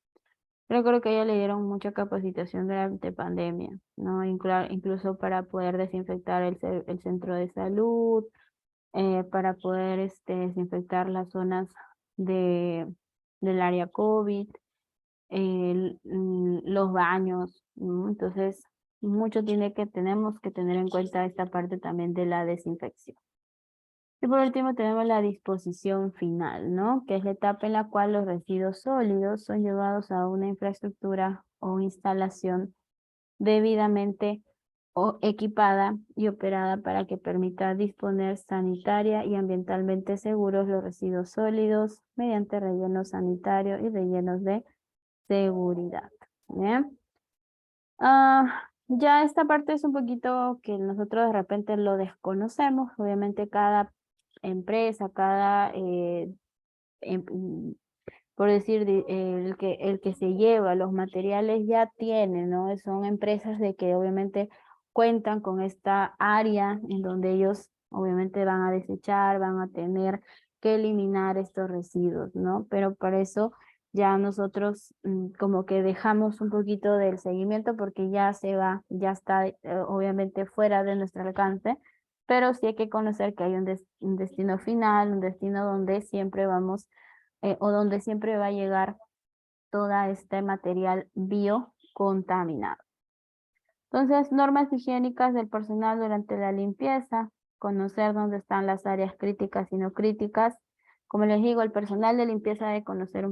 Pero creo que a ella le dieron mucha capacitación durante pandemia, ¿no? Incluso para poder desinfectar el centro de salud, para poder desinfectar las zonas del área COVID, los baños, ¿no? Entonces, tenemos que tener en cuenta esta parte también de la desinfección. Y por último tenemos la disposición final, ¿no? Que es la etapa en la cual los residuos sólidos son llevados a una infraestructura o instalación debidamente equipada y operada para que permita disponer sanitaria y ambientalmente seguros los residuos sólidos mediante rellenos sanitarios y rellenos de seguridad. ¿Bien? Ya esta parte es un poquito que nosotros de repente lo desconocemos. Obviamente cada empresa, por decir, el que se lleva los materiales ya tiene, ¿no? Son empresas de que obviamente cuentan con esta área en donde ellos obviamente van a desechar, van a tener que eliminar estos residuos, ¿no? Pero para eso ya nosotros como que dejamos un poquito del seguimiento porque ya ya está obviamente fuera de nuestro alcance, pero sí hay que conocer que hay un destino final, un destino donde siempre vamos o donde siempre va a llegar todo este material biocontaminado. Entonces, normas higiénicas del personal durante la limpieza, conocer dónde están las áreas críticas y no críticas. Como les digo, el personal de limpieza debe conocer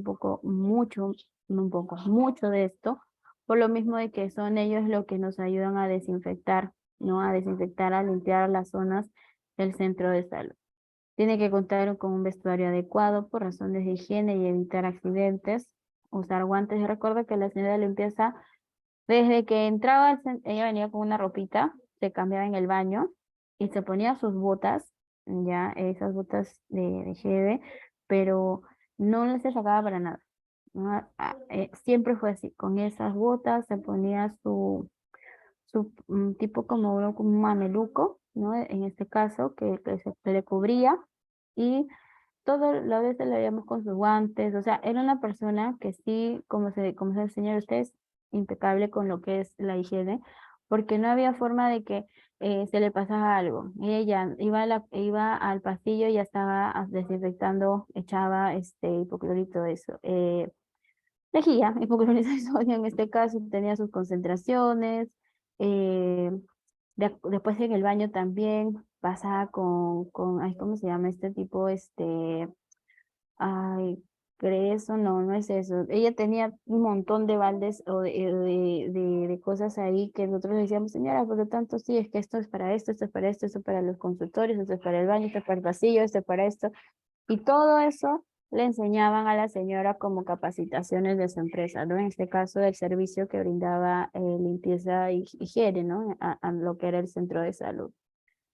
mucho de esto, por lo mismo de que son ellos los que nos ayudan a desinfectar, ¿no? A desinfectar, a limpiar las zonas del centro de salud. Tiene que contar con un vestuario adecuado por razones de higiene y evitar accidentes. Usar guantes. Yo recuerdo que la señora de limpieza, desde que entraba, ella venía con una ropita, se cambiaba en el baño y se ponía sus botas, ya esas botas de higiene, pero no se sacaba para nada, ¿no? Siempre fue así, con esas botas se ponía su tipo como un mameluco, ¿no? En este caso, que se le cubría y todo la vez le veíamos con sus guantes, o sea, era una persona que sí, como se enseña a ustedes, impecable con lo que es la higiene, porque no había forma de que se le pasara algo. Ella iba al pasillo y ya estaba desinfectando, echaba hipoclorito, eso, lejía, hipoclorito de sodio en este caso, tenía sus concentraciones, eh, después en el baño también pasaba ay, ¿cómo se llama este tipo? Ay, Creso, no es eso. Ella tenía un montón de baldes o de cosas ahí que nosotros le decíamos, señora, por lo tanto, sí, es que esto es para esto es para esto es para los consultorios, esto es para el baño, esto es para el pasillo, esto es para esto. Y todo eso le enseñaban a la señora como capacitaciones de su empresa, ¿no? En este caso, del servicio que brindaba limpieza y higiene, ¿no? A lo que era el centro de salud.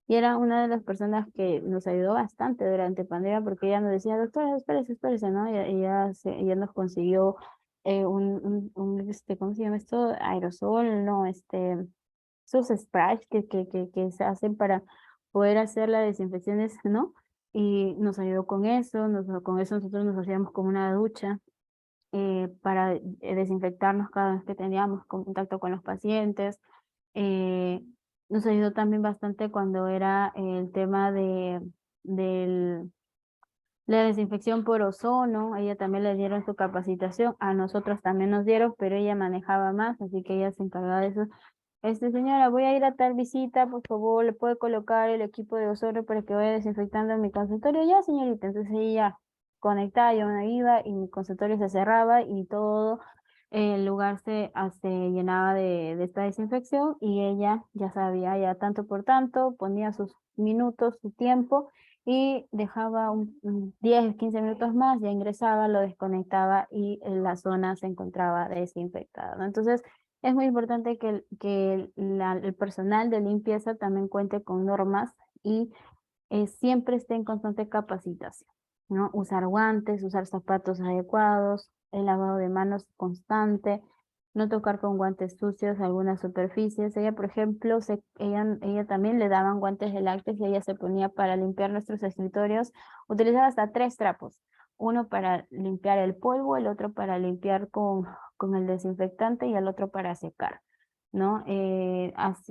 Y era una de las personas que nos ayudó bastante durante pandemia porque ella nos decía, doctora, espérese, ¿no? Y ella nos consiguió ¿cómo se llama esto? Aerosol, ¿no? Sus sprays que se hacen para poder hacer las desinfecciones, ¿no? Y nos ayudó con eso, con eso nosotros nos hacíamos como una ducha para desinfectarnos cada vez que teníamos contacto con los pacientes. Eh, Nos ayudó también bastante cuando era el tema de la desinfección por ozono. Ella también le dieron su capacitación, a nosotros también nos dieron, pero ella manejaba más, así que ella se encargaba de eso. Señora, voy a ir a tal visita, por favor, ¿le puede colocar el equipo de ozono para que vaya desinfectando en mi consultorio? Ya, señorita, entonces ella conectaba, yo me iba y mi consultorio se cerraba y todo el lugar se llenaba de esta desinfección y ella ya sabía, ya tanto por tanto, ponía sus minutos, su tiempo y dejaba 10, 15 minutos más, ya ingresaba, lo desconectaba y la zona se encontraba desinfectada, ¿no? Entonces, es muy importante el personal de limpieza también cuente con normas y siempre esté en constante capacitación, ¿no? Usar guantes, usar zapatos adecuados, el lavado de manos constante, no tocar con guantes sucios algunas superficies. Ella, por ejemplo, ella también le daban guantes de lácteos y ella se ponía para limpiar nuestros escritorios, utilizaba hasta 3 trapos, uno para limpiar el polvo, el otro para limpiar con el desinfectante y el otro para secar, ¿no?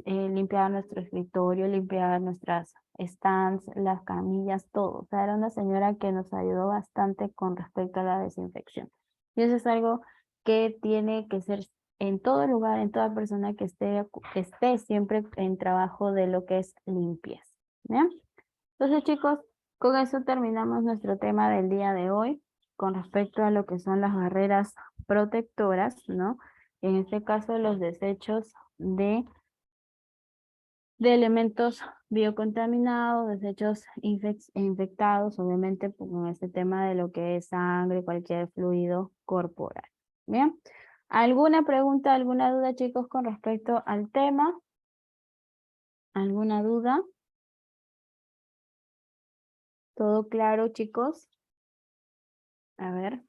Limpiar nuestro escritorio, limpiar nuestras stands, las camillas, todo. O sea, era una señora que nos ayudó bastante con respecto a la desinfección. Y eso es algo que tiene que ser en todo lugar, en toda persona que esté siempre en trabajo de lo que es limpieza. ¿Ya? Entonces, chicos, con eso terminamos nuestro tema del día de hoy con respecto a lo que son las barreras protectoras, ¿no? En este caso, los desechos de elementos biocontaminados, desechos infectados, obviamente con este tema de lo que es sangre, cualquier fluido corporal. Bien, ¿alguna pregunta, alguna duda, chicos, con respecto al tema? ¿Alguna duda? ¿Todo claro, chicos? A ver.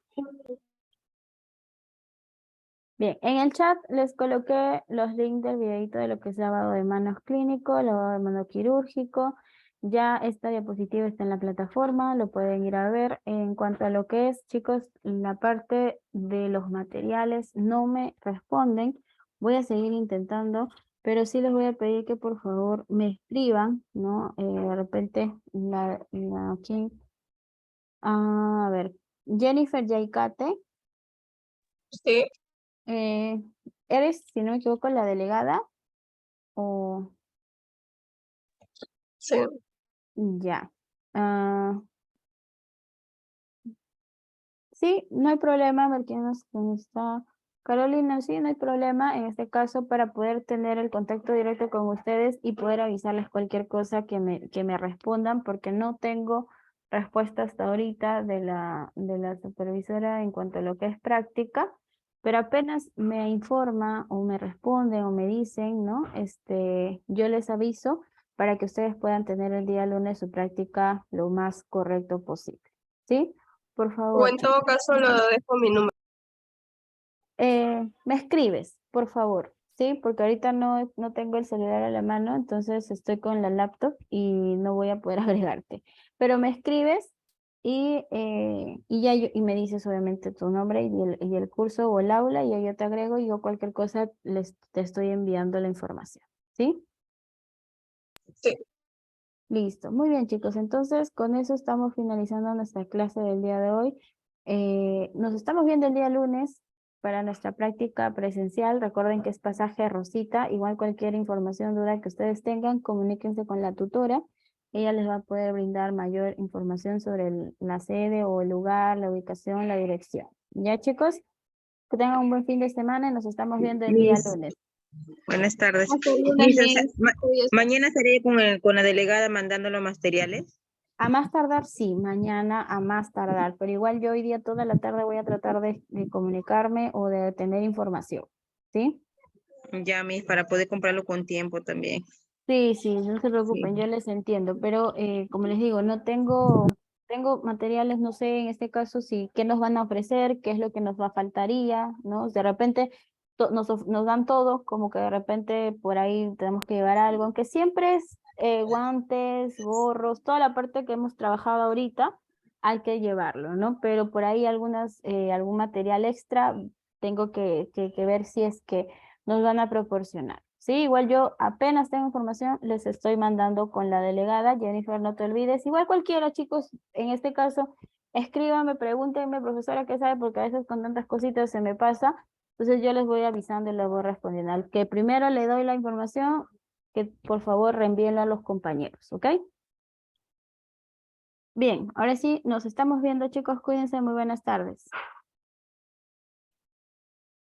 Bien, en el chat les coloqué los links del videito de lo que es lavado de manos clínico, lavado de manos quirúrgico. Ya esta diapositiva está en la plataforma, lo pueden ir a ver. En cuanto a lo que es, chicos, la parte de los materiales no me responden. Voy a seguir intentando, pero sí les voy a pedir que por favor me escriban, ¿no? De repente, aquí. A ver, Jennifer Yaicate. Sí, ¿Eres, si no me equivoco, la delegada? O sí. ya. Sí, no hay problema, a ver quién está. Carolina, sí, no hay problema en este caso para poder tener el contacto directo con ustedes y poder avisarles cualquier cosa que me respondan, porque no tengo respuesta hasta ahorita de la supervisora en cuanto a lo que es práctica, pero apenas me informa o me responden o me dicen, ¿no? Yo les aviso para que ustedes puedan tener el día lunes su práctica lo más correcto posible, ¿sí? Por O favor, en todo caso lo dejo mi número. me escribes, por favor, ¿sí? Porque ahorita no tengo el celular a la mano, entonces estoy con la laptop y no voy a poder agregarte. Pero me escribes y ya y me dices obviamente tu nombre y el curso o el aula y ya yo te agrego y yo cualquier cosa te estoy enviando la información, ¿sí? Sí. Listo, muy bien chicos, entonces con eso estamos finalizando nuestra clase del día de hoy. Nos estamos viendo el día lunes para nuestra práctica presencial. Recuerden que es pasaje Rosita, igual cualquier información, duda que ustedes tengan, comuníquense con la tutora. Ella les va a poder brindar mayor información sobre la sede o el lugar, la ubicación, la dirección. ¿Ya chicos? Que tengan un buen fin de semana y nos estamos viendo el día lunes. Buenas tardes. Hasta el lunes, Miss, o sea, Miss. Cuídese. mañana estaré con la delegada mandando los materiales. A más tardar, sí, mañana a más tardar, pero igual yo hoy día toda la tarde voy a tratar de comunicarme o de tener información, ¿sí? Ya, Miss, para poder comprarlo con tiempo también. Sí, sí, no se preocupen, yo les entiendo, pero como les digo, no tengo materiales, no sé en este caso si qué nos van a ofrecer, qué es lo que nos faltaría, ¿no? De repente nos dan todo, como que de repente por ahí tenemos que llevar algo, aunque siempre es guantes, gorros, toda la parte que hemos trabajado ahorita, hay que llevarlo, ¿no? Pero por ahí algún material extra tengo que ver si es que nos van a proporcionar. Sí, igual yo apenas tengo información, les estoy mandando con la delegada. Jennifer, no te olvides. Igual cualquiera, chicos, en este caso, escríbanme, pregúntenme, profesora, ¿qué sabe? Porque a veces con tantas cositas se me pasa, Entonces yo les voy avisando y les voy respondiendo. Al que primero le doy la información, que por favor reenvíenla a los compañeros, ¿ok? Bien, ahora sí, nos estamos viendo, chicos. Cuídense, muy buenas tardes.